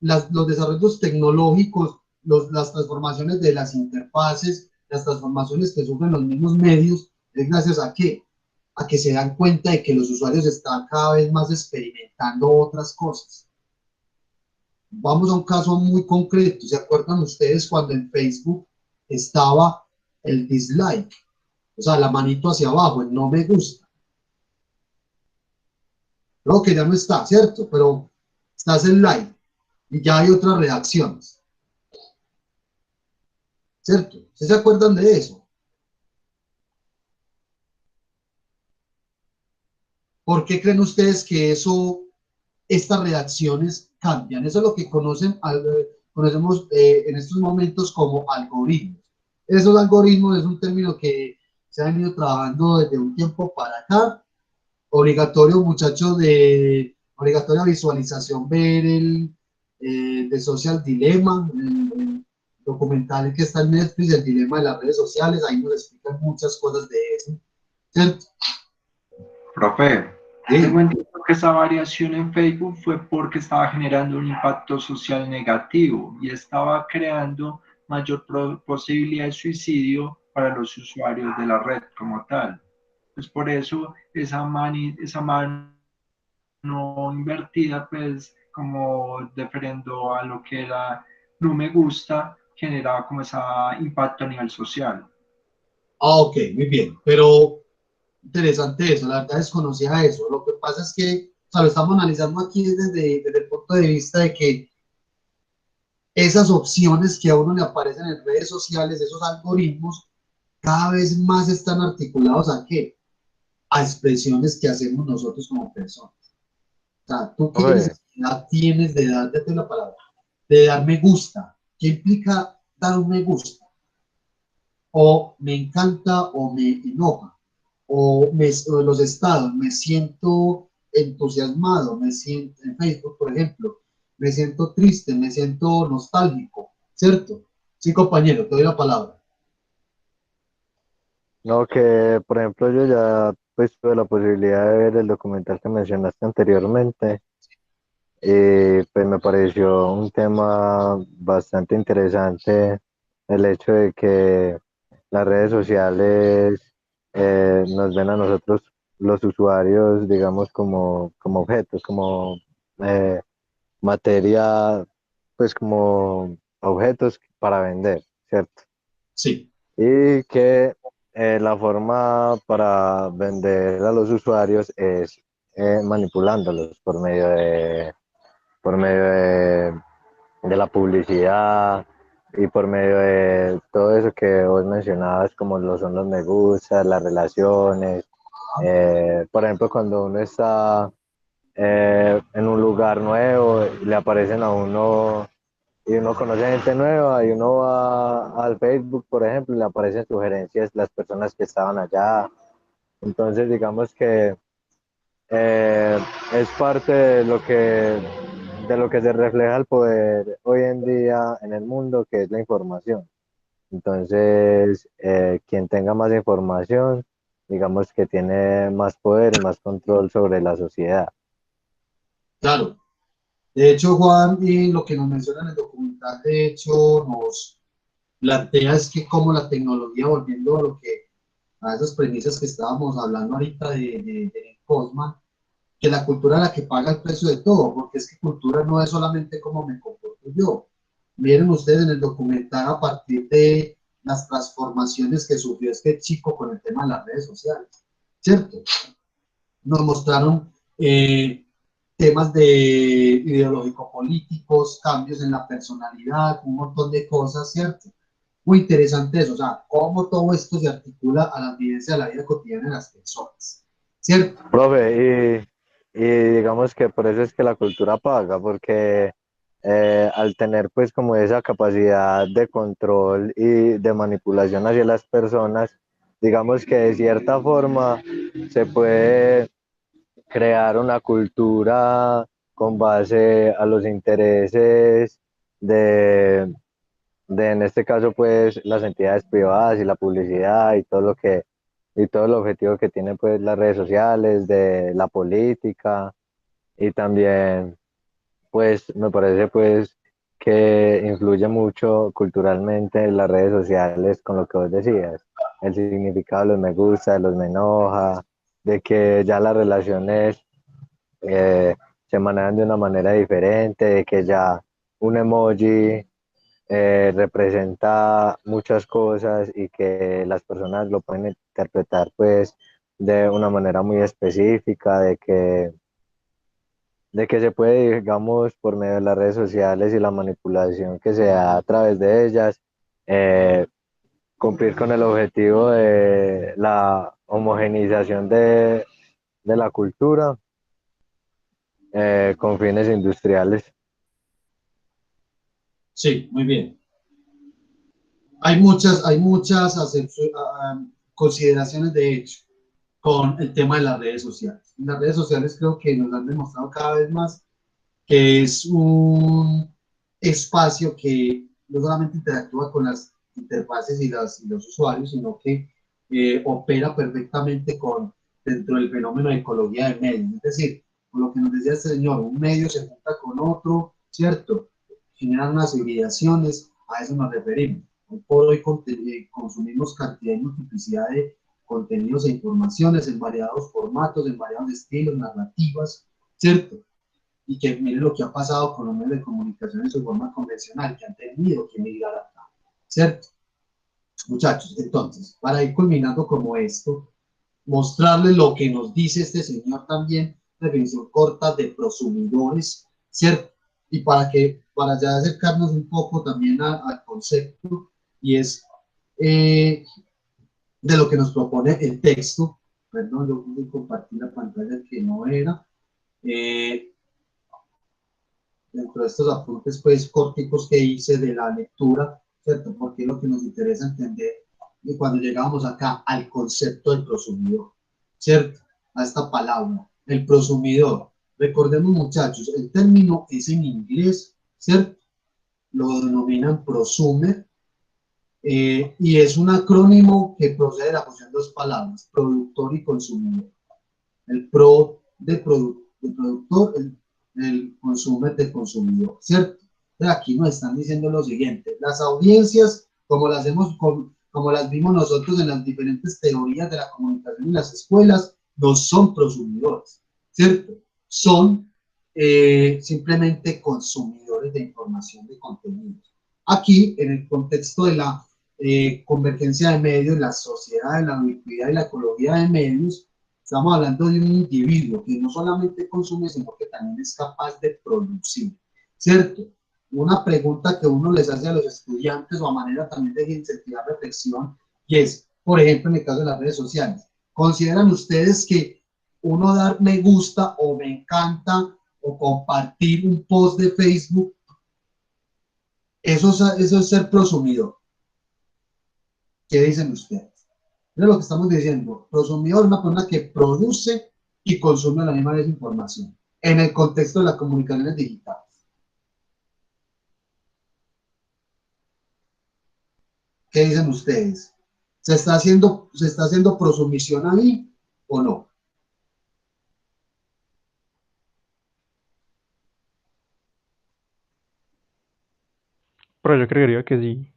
los desarrollos tecnológicos, las transformaciones de las interfaces, las transformaciones que sufren los mismos medios, es gracias a qué? A que se dan cuenta de que los usuarios están cada vez más experimentando otras cosas. Vamos a un caso muy concreto. ¿Se acuerdan ustedes cuando en Facebook estaba el dislike? O sea, la manito hacia abajo, el no me gusta. Creo que ya no está, ¿cierto? Pero estás en like y ya hay otras reacciones, ¿cierto? ¿Se acuerdan de eso? ¿Por qué creen ustedes que estas reacciones cambian? Eso es lo que conocemos en estos momentos como algoritmos. Esos algoritmos es un término que se ha venido trabajando desde un tiempo para acá. Obligatorio, muchachos, obligatoria visualización, ver de Social Dilemma, el documental que está en Netflix, el dilema de las redes sociales, ahí nos explican muchas cosas de eso, ¿cierto? Profe, Sí. tengo entendido que esa variación en Facebook fue porque estaba generando un impacto social negativo y estaba creando mayor posibilidad de suicidio para los usuarios de la red como tal. Pues por eso esa mano invertida, pues como deferendo a lo que era no me gusta, generaba como ese impacto a nivel social. Ah, ok, muy bien, pero interesante eso, la verdad desconocía eso. Lo que pasa es que, o sea, lo estamos analizando aquí desde el punto de vista de que esas opciones que a uno le aparecen en redes sociales, esos algoritmos, cada vez más están articulados ¿a qué? A expresiones que hacemos nosotros como personas. O sea, ¿tú qué Oye, necesidad tienes de darte la palabra? De dar me gusta. ¿Qué implica dar un me gusta? O me encanta o me enoja. O los estados, me siento entusiasmado, me siento en Facebook, por ejemplo, me siento triste, me siento nostálgico, ¿cierto? Sí, compañero, te doy la palabra. no, que por ejemplo yo ya pues tuve la posibilidad de ver el documental que mencionaste anteriormente y pues me pareció un tema bastante interesante el hecho de que las redes sociales nos ven a nosotros los usuarios, digamos, como objetos, como eh, materia, pues como objetos para vender, ¿cierto? Sí, Y que la forma para vender a los usuarios es manipulándolos por medio de la publicidad y por medio de todo eso que vos mencionabas, como lo son los me gusta, las relaciones. Por ejemplo, cuando uno está en un lugar nuevo y le aparecen a uno y uno conoce gente nueva y uno va al Facebook, por ejemplo, y le aparecen sugerencias las personas que estaban allá. Entonces, digamos que es parte de lo que de lo que se refleja el poder hoy en día en el mundo, que es la información. Entonces, quien tenga más información, digamos que tiene más poder y más control sobre la sociedad. Claro. De hecho, Juan, y lo que nos menciona en el documental, de hecho, nos plantea es que como la tecnología, volviendo a lo que, a esas premisas que estábamos hablando ahorita de Postman, que la cultura es la que paga el precio de todo, porque es que cultura no es solamente cómo me comporto yo. Miren ustedes en el documental a partir de las transformaciones que sufrió este chico con el tema de las redes sociales, ¿cierto? Nos mostraron temas de ideológico-políticos, cambios en la personalidad, un montón de cosas, ¿cierto? Muy interesante eso, o sea, cómo todo esto se articula a la vivencia de la vida cotidiana de las personas, ¿cierto? Profe, y digamos que por eso es que la cultura paga, porque al tener pues como esa capacidad de control y de manipulación hacia las personas, digamos que de cierta forma se puede crear una cultura con base a los intereses de en este caso pues las entidades privadas y la publicidad y todo lo que y todo el objetivo que tienen pues las redes sociales, de la política, y también pues me parece pues que influye mucho culturalmente las redes sociales con lo que vos decías, el significado de los me gusta, de los me enoja, de que ya las relaciones se manejan de una manera diferente, de que ya un emoji representa muchas cosas y que las personas lo pueden interpretar pues de una manera muy específica, de que se puede, digamos, por medio de las redes sociales y la manipulación que se da a través de ellas, cumplir con el objetivo de la homogeneización de la cultura con fines industriales. Sí, muy bien. Hay muchas consideraciones de hecho con el tema de las redes sociales. Las redes sociales creo que nos han demostrado cada vez más que es un espacio que no solamente interactúa con las interfaces y los usuarios, sino que opera perfectamente dentro del fenómeno de ecología de medios. Es decir, por lo que nos decía este señor, un medio se junta con otro, ¿cierto? Generan unas hibridaciones, a eso nos referimos. Hoy por hoy consumimos cantidad y multiplicidad de contenidos e informaciones en variados formatos, en variados estilos, narrativas, ¿cierto? Y que miren lo que ha pasado con los medios de comunicación en su forma convencional, que han tenido que migrar acá, ¿cierto? Muchachos, entonces, para ir culminando como esto, mostrarles lo que nos dice este señor también, definición corta de prosumidores, ¿cierto? Y para ya acercarnos un poco también al concepto, y es de lo que nos propone el texto. Perdón, yo voy a compartir la pantalla que no era. Dentro de estos apuntes pues corticos que hice de la lectura, ¿cierto? Porque es lo que nos interesa entender y cuando llegamos acá al concepto del prosumidor, ¿cierto? A esta palabra, el prosumidor. Recordemos, muchachos, el término es en inglés, ¿cierto? Lo denominan prosumer, y es un acrónimo que procede de la fusión de dos palabras, productor y consumidor. El pro de productor, el consumer de consumidor, ¿cierto? Pero aquí nos están diciendo lo siguiente: las audiencias, como las vimos nosotros en las diferentes teorías de la comunicación en las escuelas, no son prosumidores, ¿cierto? Son simplemente consumidores de información, de contenidos. Aquí, en el contexto de la convergencia de medios, la sociedad, la ubicuidad y la ecología de medios, estamos hablando de un individuo que no solamente consume, sino que también es capaz de producir, ¿cierto? Una pregunta que uno les hace a los estudiantes o a manera también de incentivar reflexión, y es, por ejemplo, en el caso de las redes sociales, ¿consideran ustedes que uno dar me gusta o me encanta o compartir un post de Facebook, eso es ser prosumidor? ¿Qué dicen ustedes? Es lo que estamos diciendo. Prosumidor es una persona que produce y consume la misma desinformación en el contexto de las comunicaciones digitales. ¿Qué dicen ustedes? ¿Se está haciendo prosumisión ahí o no? Pero yo creería que sí.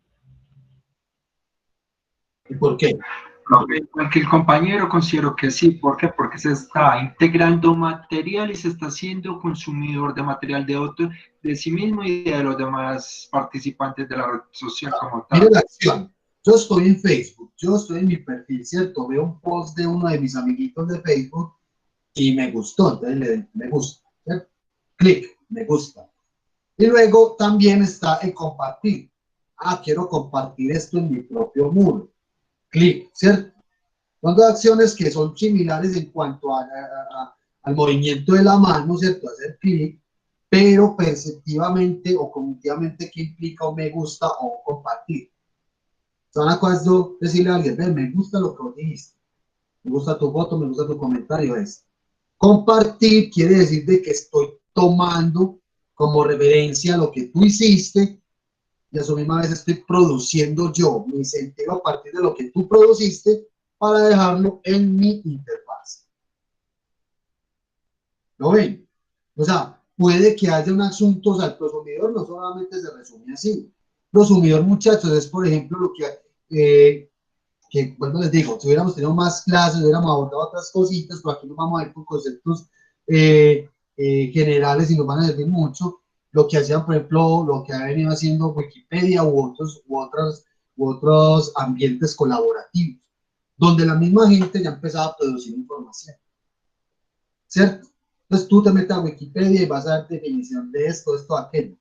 ¿Y por qué? Igual que el compañero, considero que sí. ¿Por qué? Porque se está integrando material y se está haciendo consumidor de material de otro, de sí mismo y de los demás participantes de la red social como tal. Mire la acción. Yo estoy en Facebook, yo estoy en mi perfil, ¿cierto? Veo un post de uno de mis amiguitos de Facebook y me gustó, entonces le doy me gusta, ¿cierto? Clic, me gusta. Y luego también está el compartir. Ah, quiero compartir esto en mi propio muro. Clic, ¿cierto? Son dos acciones que son similares en cuanto al movimiento de la mano, ¿cierto? Hacer clic, pero perceptivamente o cognitivamente, ¿qué implica un me gusta o un compartir? Son las cosas de decirle a alguien, ven, me gusta lo que vos dijiste, me gusta tu foto, me gusta tu comentario. Compartir quiere decir de que estoy tomando como referencia lo que tú hiciste y a su misma vez estoy produciendo yo mi sentido a partir de lo que tú produciste para dejarlo en mi interfaz. ¿Lo ven? O sea, puede que haya un asunto, o sea, el prosumidor no solamente se resume así. Prosumidor, muchachos, es por ejemplo lo que bueno, les digo, si hubiéramos tenido más clases, hubiéramos abordado otras cositas, pero aquí nos vamos a ir con conceptos generales y nos van a servir mucho. Lo que hacían, por ejemplo, lo que ha venido haciendo Wikipedia u otros ambientes colaborativos, donde la misma gente ya empezaba a producir información, ¿cierto? Entonces tú te metes a Wikipedia y vas a dar definición de esto, aquello.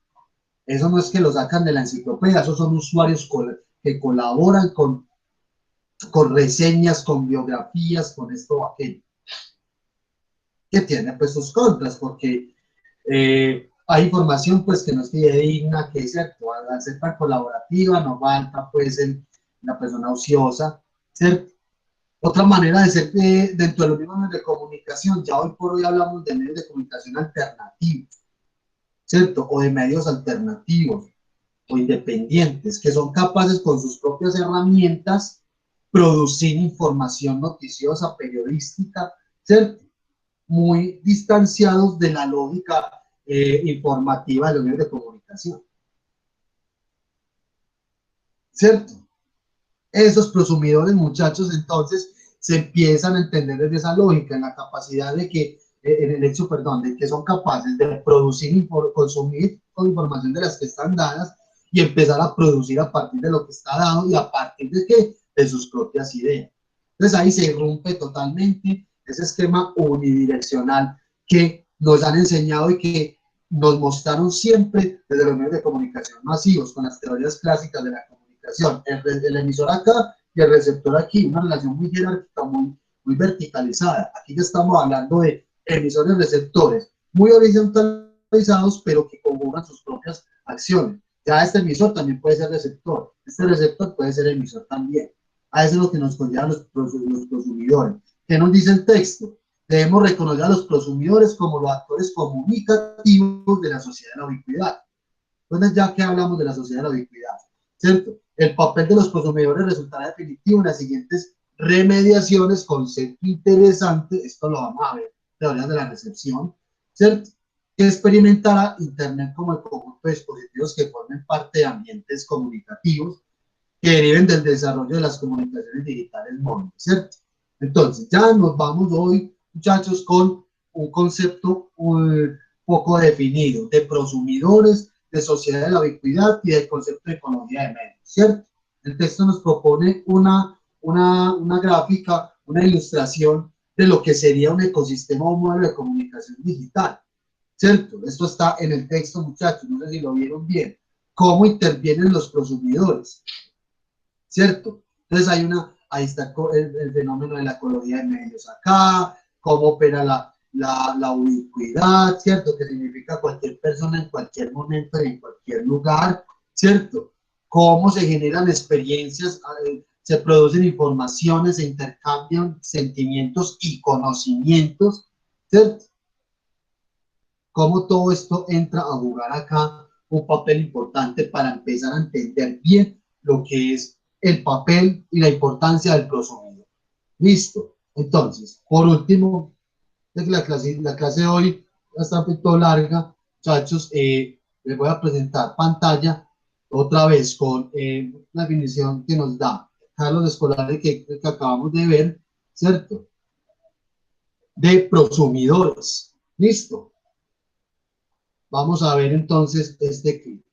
Eso no es que lo sacan de la enciclopedia, esos son usuarios que colaboran con reseñas, con biografías, con esto o aquello. Que tiene pues sus contras, porque hay información pues que no es fidedigna, que es cierto, al ser tan colaborativa, no falta pues la persona ociosa, ¿cierto? Otra manera de ser dentro de los mismos medios de comunicación, ya hoy por hoy hablamos de medios de comunicación alternativos, ¿cierto? O de medios alternativos o independientes, que son capaces con sus propias herramientas producir información noticiosa, periodística, ¿cierto? Muy distanciados de la lógica informativa de los medios de comunicación, ¿cierto? Esos prosumidores, muchachos, entonces se empiezan a entender desde esa lógica, en la capacidad de que, en el hecho, perdón, de que son capaces de producir, consumir con información de las que están dadas y empezar a producir a partir de lo que está dado y a partir de qué, de sus propias ideas. Entonces ahí se rompe totalmente ese esquema unidireccional que nos han enseñado y que nos mostraron siempre desde los medios de comunicación masivos, con las teorías clásicas de la comunicación, el emisor acá y el receptor aquí, una relación muy jerárquica, muy verticalizada. Aquí ya estamos hablando de emisores y receptores, muy horizontalizados, pero que conjugan sus propias acciones. Ya este emisor también puede ser receptor, este receptor puede ser emisor también. A eso es lo que nos conllevan los prosumidores. ¿Qué nos dice el texto? Debemos reconocer a los prosumidores como los actores comunicativos de la sociedad de la ubicuidad. Entonces, ya que hablamos de la sociedad de la ubicuidad, ¿cierto? El papel de los prosumidores resultará definitivo en las siguientes remediaciones, concepto interesante, esto lo vamos a ver, teorías de la recepción, ¿cierto? Que experimentará Internet como el conjunto de dispositivos que formen parte de ambientes comunicativos que deriven del desarrollo de las comunicaciones digitales móviles, ¿cierto? Entonces, ya nos vamos hoy, muchachos, con un concepto un poco definido de prosumidores, de sociedad de la ubicuidad y del concepto de economía de medios, ¿cierto? El texto nos propone una gráfica, una ilustración de lo que sería un ecosistema o un modelo de comunicación digital, ¿cierto? Esto está en el texto, muchachos, no sé si lo vieron bien. ¿Cómo intervienen los prosumidores? ¿Cierto? Entonces ahí está el fenómeno de la ecología de medios acá, cómo opera la ubicuidad, ¿cierto? Que significa cualquier persona en cualquier momento, en cualquier lugar, ¿cierto? Cómo se generan experiencias, se producen informaciones, se intercambian sentimientos y conocimientos, ¿cierto? Cómo todo esto entra a jugar acá un papel importante para empezar a entender bien lo que es el papel y la importancia del prosumidor. Listo. Entonces, por último, la clase de hoy ya está un poquito larga, muchachos. Les voy a presentar pantalla otra vez con la definición que nos da Carlos Escolari que acabamos de ver, ¿cierto? De prosumidores. Listo. Vamos a ver entonces este clip.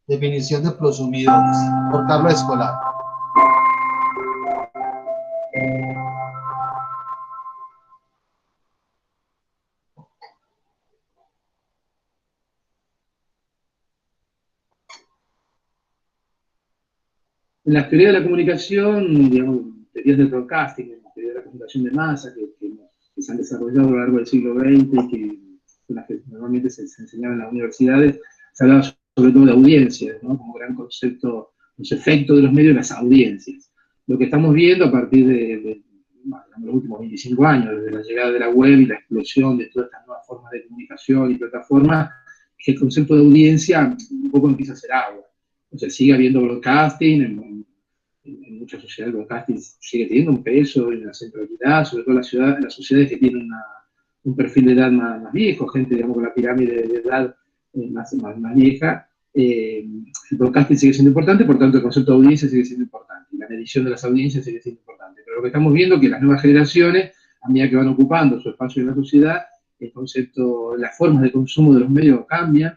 Definición de prosumidores por Carlos Escolari. En la teoría de la comunicación, digamos, teorías del broadcasting, en la teoría de la comunicación de masa, que se han desarrollado a lo largo del siglo XX y que son las que normalmente se enseñaban en las universidades, se hablaba sobre todo de audiencias, ¿no? Como gran concepto, los efectos de los medios en las audiencias. Lo que estamos viendo a partir de los últimos 25 años, desde la llegada de la web y la explosión de todas estas nuevas formas de comunicación y plataformas, es que el concepto de audiencia un poco empieza a ser agua. O sea, sigue habiendo broadcasting, en muchas sociedades el broadcasting sigue teniendo un peso y una centralidad, sobre todo en las sociedades que tienen un perfil de edad más viejo, gente, digamos, con la pirámide de edad más vieja. El broadcasting sigue siendo importante, por tanto el concepto de audiencia sigue siendo importante, y la medición de las audiencias sigue siendo importante. Pero lo que estamos viendo es que las nuevas generaciones, a medida que van ocupando su espacio en la sociedad, el concepto, las formas de consumo de los medios cambian,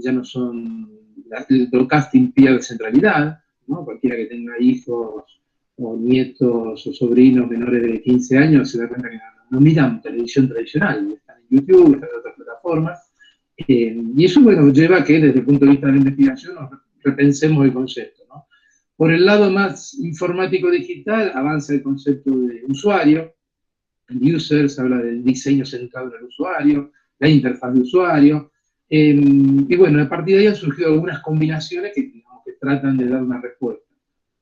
ya no son... El broadcasting pierde centralidad, ¿no? Cualquiera que tenga hijos o nietos o sobrinos menores de 15 años se da cuenta que no miran televisión tradicional, están en YouTube, están en otras plataformas, y eso, bueno, lleva a que desde el punto de vista de la investigación nos repensemos el concepto, ¿no? Por el lado más informático digital avanza el concepto de usuario, el user, se habla del diseño centrado en el usuario, la interfaz de usuario. Y bueno, a partir de ahí han surgido algunas combinaciones que, digamos, que tratan de dar una respuesta.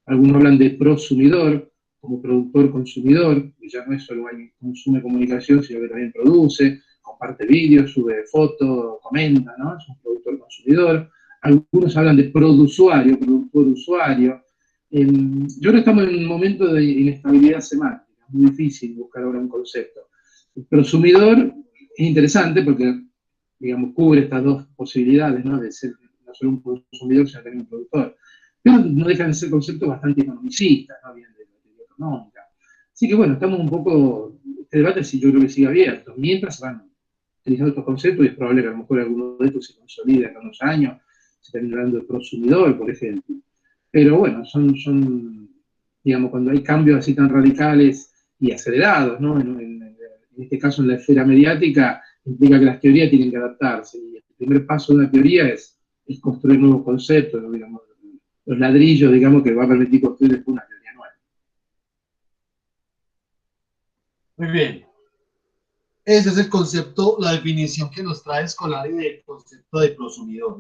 Algunos hablan de prosumidor, como productor-consumidor, que ya no es solo alguien que consume comunicación, sino que también produce, comparte vídeos, sube fotos, comenta, ¿no? Es un productor-consumidor. Algunos hablan de produsuario, productor-usuario. Yo creo que estamos en un momento de inestabilidad semántica, es muy difícil buscar ahora un concepto. El prosumidor es interesante porque, digamos, cubre estas dos posibilidades, ¿no? De ser no solo un consumidor, sino también un productor. Pero no dejan de ser conceptos bastante economicistas, ¿no? Bien de la teoría económica. Así que bueno, estamos un poco, este debate sí, yo creo que sigue abierto. Mientras van utilizando estos conceptos, y es probable que a lo mejor alguno de estos se consolide en unos años, se termine hablando de prosumidor, por ejemplo. Pero bueno, son, digamos, cuando hay cambios así tan radicales y acelerados, ¿no? En este caso, en la esfera mediática, implica que las teorías tienen que adaptarse. Y el primer paso de una teoría es construir nuevos conceptos, ¿no? Digamos, los ladrillos, digamos, que va a permitir construir después una teoría nueva. Muy bien. Ese es el concepto, la definición que nos trae Escolari del concepto de prosumidor.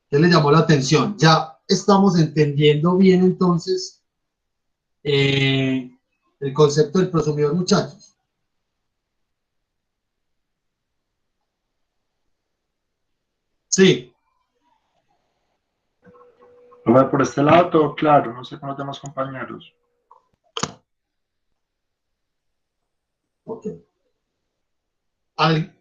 ¿Qué le llamó la atención? Ya estamos entendiendo bien entonces el concepto del prosumidor, muchachos. Sí. Por este lado todo claro, no sé con los demás compañeros. Ok.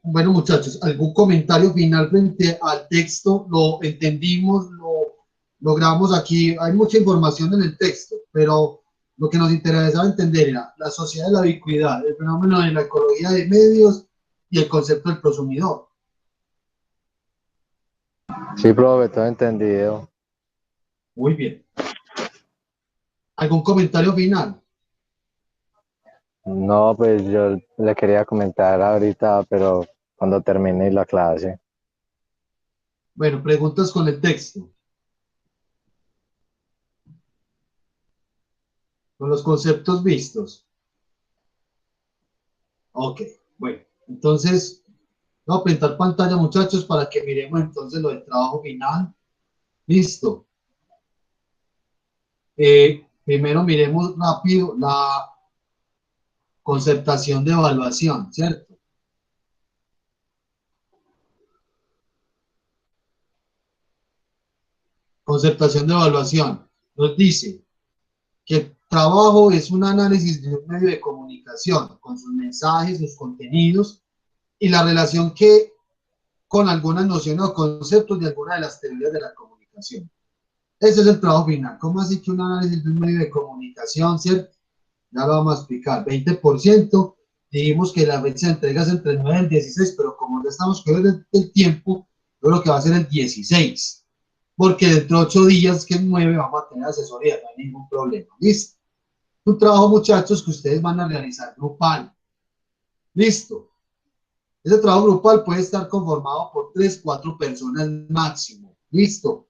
Bueno, muchachos, ¿algún comentario final frente al texto? ¿Lo entendimos? ¿Lo logramos aquí? Hay mucha información en el texto, pero lo que nos interesaba entender era la sociedad de la ubicuidad, el fenómeno de la ecología de medios y el concepto del prosumidor. Sí, profe, todo entendido. Muy bien. ¿Algún comentario final? No, pues yo le quería comentar ahorita, pero cuando termine la clase. Bueno, preguntas con el texto. Con los conceptos vistos. Ok, bueno, entonces voy a pintar pantalla, muchachos, para que miremos entonces lo del trabajo final. Listo. Primero miremos rápido la conceptación de evaluación, ¿cierto? Concertación de evaluación. Nos dice que el trabajo es un análisis de un medio de comunicación, con sus mensajes, sus contenidos, y la relación que con algunas nociones o conceptos de alguna de las teorías de la comunicación. Ese es el trabajo final. ¿Cómo así que un análisis de un medio de comunicación, cierto? Ya lo vamos a explicar. 20%, dijimos que la fecha de entrega es entre el 9 y el 16, pero como ya estamos con el tiempo, yo creo que va a ser el 16, porque dentro de 8 días, que es 9, vamos a tener asesoría, no hay ningún problema. ¿Listo? Un trabajo, muchachos, que ustedes van a realizar grupal. ¿Listo? Ese trabajo grupal puede estar conformado por 3, 4 personas máximo. ¿Listo?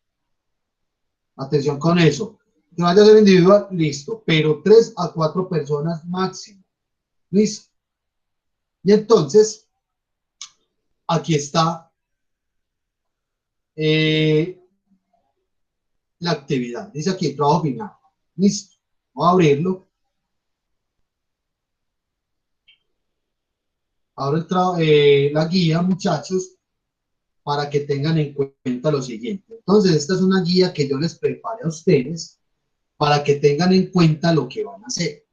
Atención con eso. Que vaya a ser individual, listo. Pero 3 a 4 personas máximo. ¿Listo? Y entonces, aquí está la actividad. Dice aquí, trabajo final. Listo. Voy a abrirlo. Abro la guía, muchachos, para que tengan en cuenta lo siguiente. Entonces, esta es una guía que yo les preparé a ustedes para que tengan en cuenta lo que van a hacer.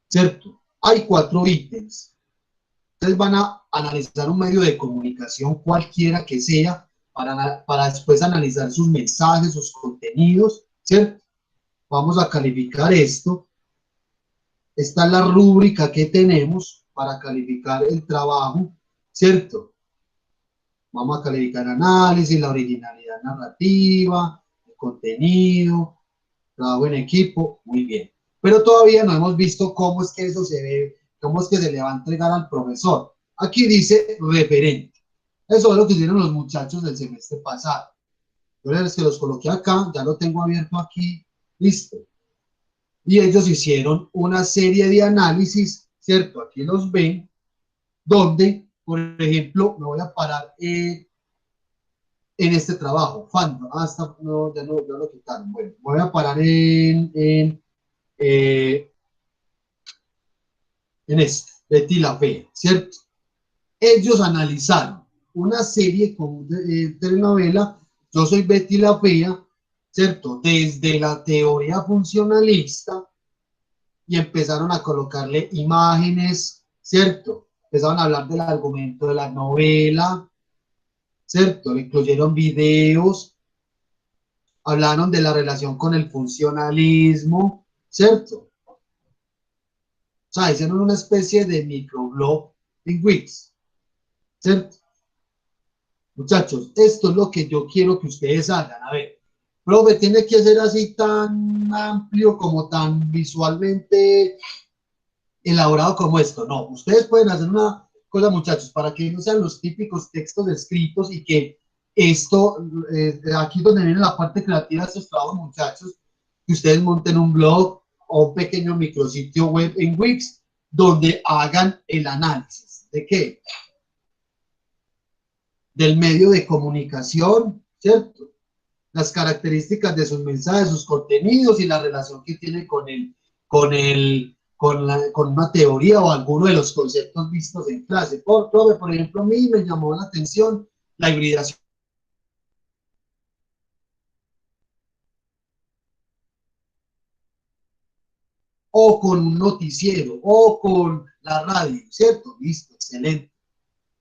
¿Cierto? Hay 4 ítems. Ustedes van a analizar un medio de comunicación cualquiera que sea para después analizar sus mensajes, sus contenidos, ¿cierto? Vamos a calificar esto. Esta es la rúbrica que tenemos para calificar el trabajo, ¿cierto? Vamos a calificar análisis, la originalidad narrativa, el contenido, trabajo en equipo, muy bien. Pero todavía no hemos visto cómo es que eso se ve, cómo es que se le va a entregar al profesor. Aquí dice referente. Eso es lo que hicieron los muchachos del semestre pasado. Yo les que los coloqué acá, ya lo tengo abierto aquí, listo. Y ellos hicieron una serie de análisis, ¿cierto? Aquí los ven, donde, por ejemplo, me voy a parar en este trabajo, fandom, hasta no, ya lo quitaron. Bueno, me voy a parar en este, Betty la Fea, ¿cierto? Ellos analizaron una serie de telenovela, Yo soy Betty la Fea, ¿cierto? Desde la teoría funcionalista y empezaron a colocarle imágenes, ¿cierto? Empezaron a hablar del argumento de la novela, ¿cierto? Le incluyeron videos, hablaron de la relación con el funcionalismo, ¿cierto? O sea, hicieron una especie de microblog en Wix, ¿cierto? Muchachos, esto es lo que yo quiero que ustedes hagan. A ver, profe, tiene que ser así tan amplio como tan visualmente elaborado como esto. No, ustedes pueden hacer una cosa, muchachos, para que no sean los típicos textos escritos y que esto, aquí donde viene la parte creativa de estos trabajos, muchachos, que ustedes monten un blog o un pequeño micrositio web en Wix donde hagan el análisis. ¿De qué? Del medio de comunicación, ¿cierto? Las características de sus mensajes, sus contenidos y la relación que tiene con una teoría o alguno de los conceptos vistos en clase. Por ejemplo, a mí me llamó la atención la hibridación. O con un noticiero, o con la radio, ¿cierto? Listo, excelente.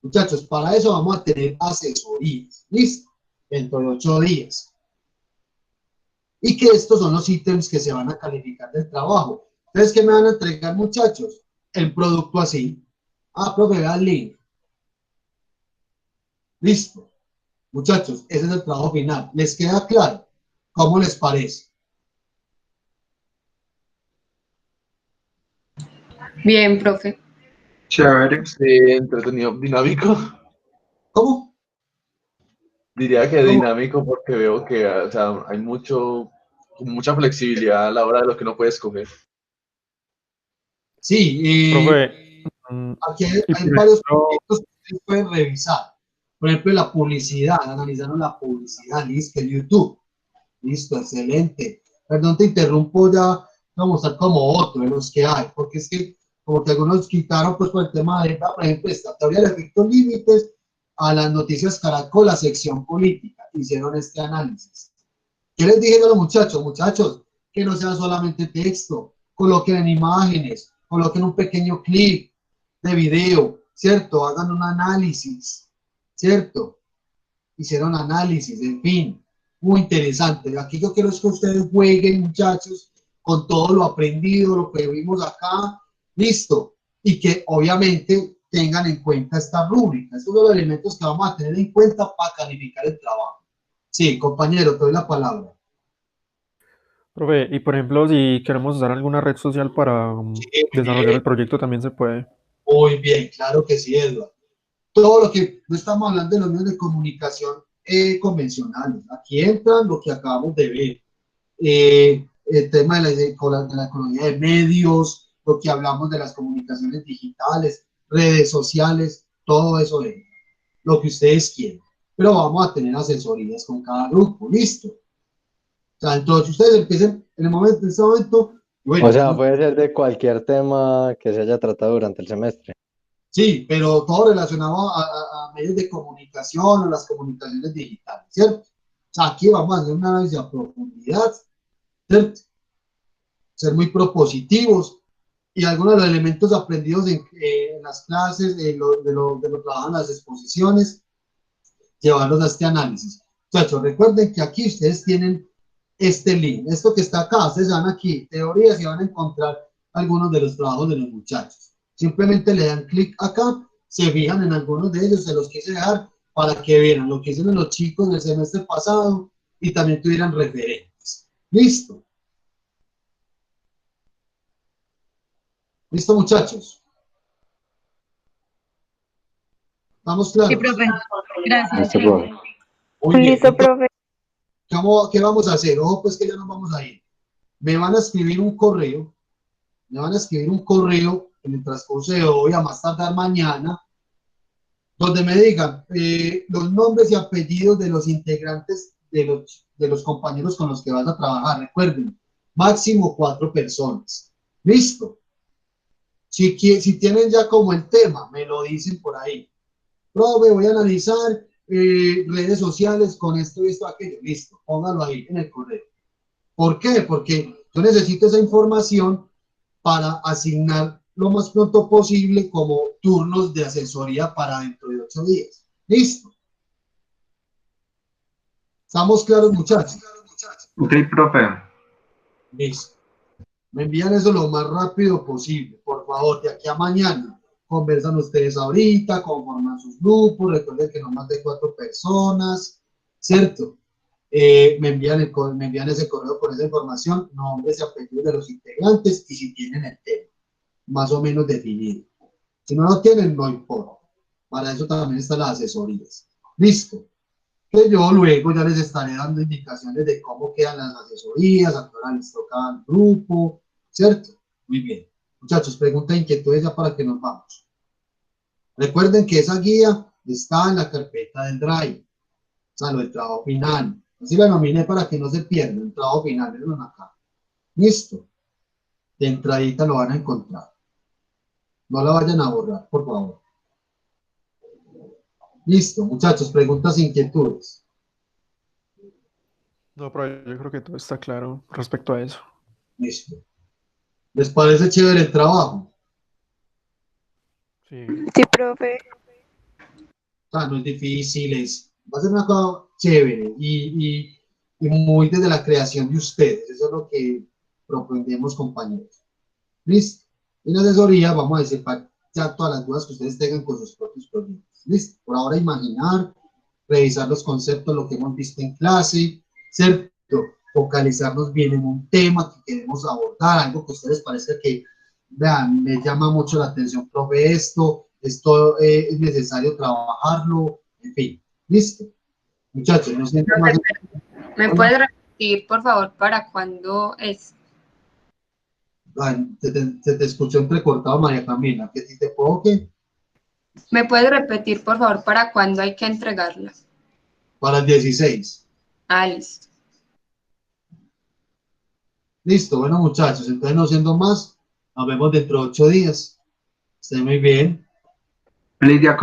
Muchachos, para eso vamos a tener asesorías, listo, dentro de 8 días. Y que estos son los ítems que se van a calificar del trabajo. Entonces, ¿qué me van a entregar, muchachos? El producto así. Ah, profe, vea el link. Listo. Muchachos, ese es el trabajo final. ¿Les queda claro? ¿Cómo les parece? Bien, profe. Chévere, sí, entretenido, dinámico. ¿Cómo? Diría que dinámico porque veo que, o sea, hay mucha flexibilidad a la hora de lo que uno puede escoger. Sí, Profe, aquí hay varios proyectos que ustedes pueden revisar. Por ejemplo, la publicidad, analizaron la publicidad, listo, el YouTube. Listo, excelente. Perdón, te interrumpo, ya vamos a mostrar como otro de los que hay, porque es que como que algunos quitaron pues por el tema de, por ejemplo, esta teoría de efectos límites a las noticias Caracol, la sección política, hicieron este análisis. ¿Qué les dije yo a los muchachos? Muchachos, que no sea solamente texto, coloquen imágenes, coloquen un pequeño clip de video, ¿cierto? Hagan un análisis, ¿cierto? Hicieron análisis, en fin, muy interesante. Aquí yo quiero es que ustedes jueguen, muchachos, con todo lo aprendido, lo que vimos acá, listo, y que obviamente tengan en cuenta esta rúbrica. Estos son los elementos que vamos a tener en cuenta para calificar el trabajo. Sí, compañero, te doy la palabra. Profe, y por ejemplo, si queremos usar alguna red social para desarrollar el proyecto, también se puede. Muy bien, claro que sí, Eduardo. Todo lo que no estamos hablando de los medios de comunicación convencionales. Aquí entran lo que acabamos de ver. El tema de la economía de medios, lo que hablamos de las comunicaciones digitales, redes sociales, todo eso entra. Lo que ustedes quieran. Pero vamos a tener asesorías con cada grupo, listo. O sea, entonces ustedes empiecen en ese momento. Bueno, O sea, puede ser de cualquier tema que se haya tratado durante el semestre. sí, pero todo relacionado a medios de comunicación o las comunicaciones digitales, ¿cierto? O sea, aquí vamos a hacer un análisis a profundidad, ¿cierto? Ser muy propositivos y algunos de los elementos aprendidos en las clases, de lo trabajan las exposiciones, llevarlos a este análisis. Muchachos, recuerden que aquí ustedes tienen este link, esto que está acá, ustedes van aquí, teorías, y van a encontrar algunos de los trabajos de los muchachos. Simplemente le dan clic acá, se fijan en algunos de ellos, se los quise dejar para que vieran lo que hicieron los chicos del semestre pasado y también tuvieran referentes. ¿Listo? ¿Listo, muchachos? ¿Estamos claros? Sí, profe. Gracias. Listo, profe. Muy bien. Listo, profe. ¿Qué vamos a hacer? Ojo, pues que ya nos vamos a ir. Me van a escribir un correo, en el transcurso de hoy, a más tardar mañana, donde me digan los nombres y apellidos de los integrantes de los compañeros con los que vas a trabajar. Recuerden, máximo 4 personas. ¿Listo? Si tienen ya como el tema, me lo dicen por ahí. Profe, voy a analizar redes sociales con esto y esto, aquello. Listo, póngalo ahí en el correo. ¿Por qué? Porque yo necesito esa información para asignar lo más pronto posible como turnos de asesoría para dentro de 8 días. ¿Listo? ¿Estamos claros, muchachos? Ok, profe. Listo. Me envían eso lo más rápido posible, por favor, de aquí a mañana. Conversan ustedes ahorita, conforman sus grupos, recuerden que no más de 4 personas, ¿cierto? Me envían ese correo con esa información, nombres y apellidos de los integrantes y si tienen el tema más o menos definido. Si no lo tienen, no importa. Para eso también están las asesorías. Listo. Que yo luego ya les estaré dando indicaciones de cómo quedan las asesorías, a qué hora les toca al grupo, ¿cierto? Muy bien. Muchachos, pregunta e inquietudes ya para que nos vamos. Recuerden que esa guía está en la carpeta del Drive, o sea, lo del trabajo final. Así la nominé para que no se pierdan, el trabajo final, miren acá. Listo. De entradita lo van a encontrar. No la vayan a borrar, por favor. Listo, muchachos, preguntas e inquietudes. No, pero yo creo que todo está claro respecto a eso. Listo. ¿Les parece chévere el trabajo? Sí. Sí, profe. O sea, no es difícil, va a ser una cosa chévere y muy desde la creación de ustedes. Eso es lo que propondemos, compañeros. ¿Listo? En la asesoría vamos a decir ya todas las dudas que ustedes tengan con sus propios proyectos. ¿Listo? Por ahora imaginar, revisar los conceptos, lo que hemos visto en clase, ¿cierto? Focalizarnos bien en un tema que queremos abordar, algo que a ustedes parezca que, vean, me llama mucho la atención, profe, esto es necesario trabajarlo, en fin. ¿Listo? Muchachos, no sé más. ¿Me puedes repetir, por favor, para cuándo es? Ay, se te escuchó entrecortado, María Camila. ¿Qué te puedo qué? ¿Me puedes repetir, por favor, para cuándo hay que entregarla? Para el 16. Ah, listo. Listo, bueno, muchachos, entonces no siendo más, nos vemos dentro de 8 días. Estén muy bien. Feliz día,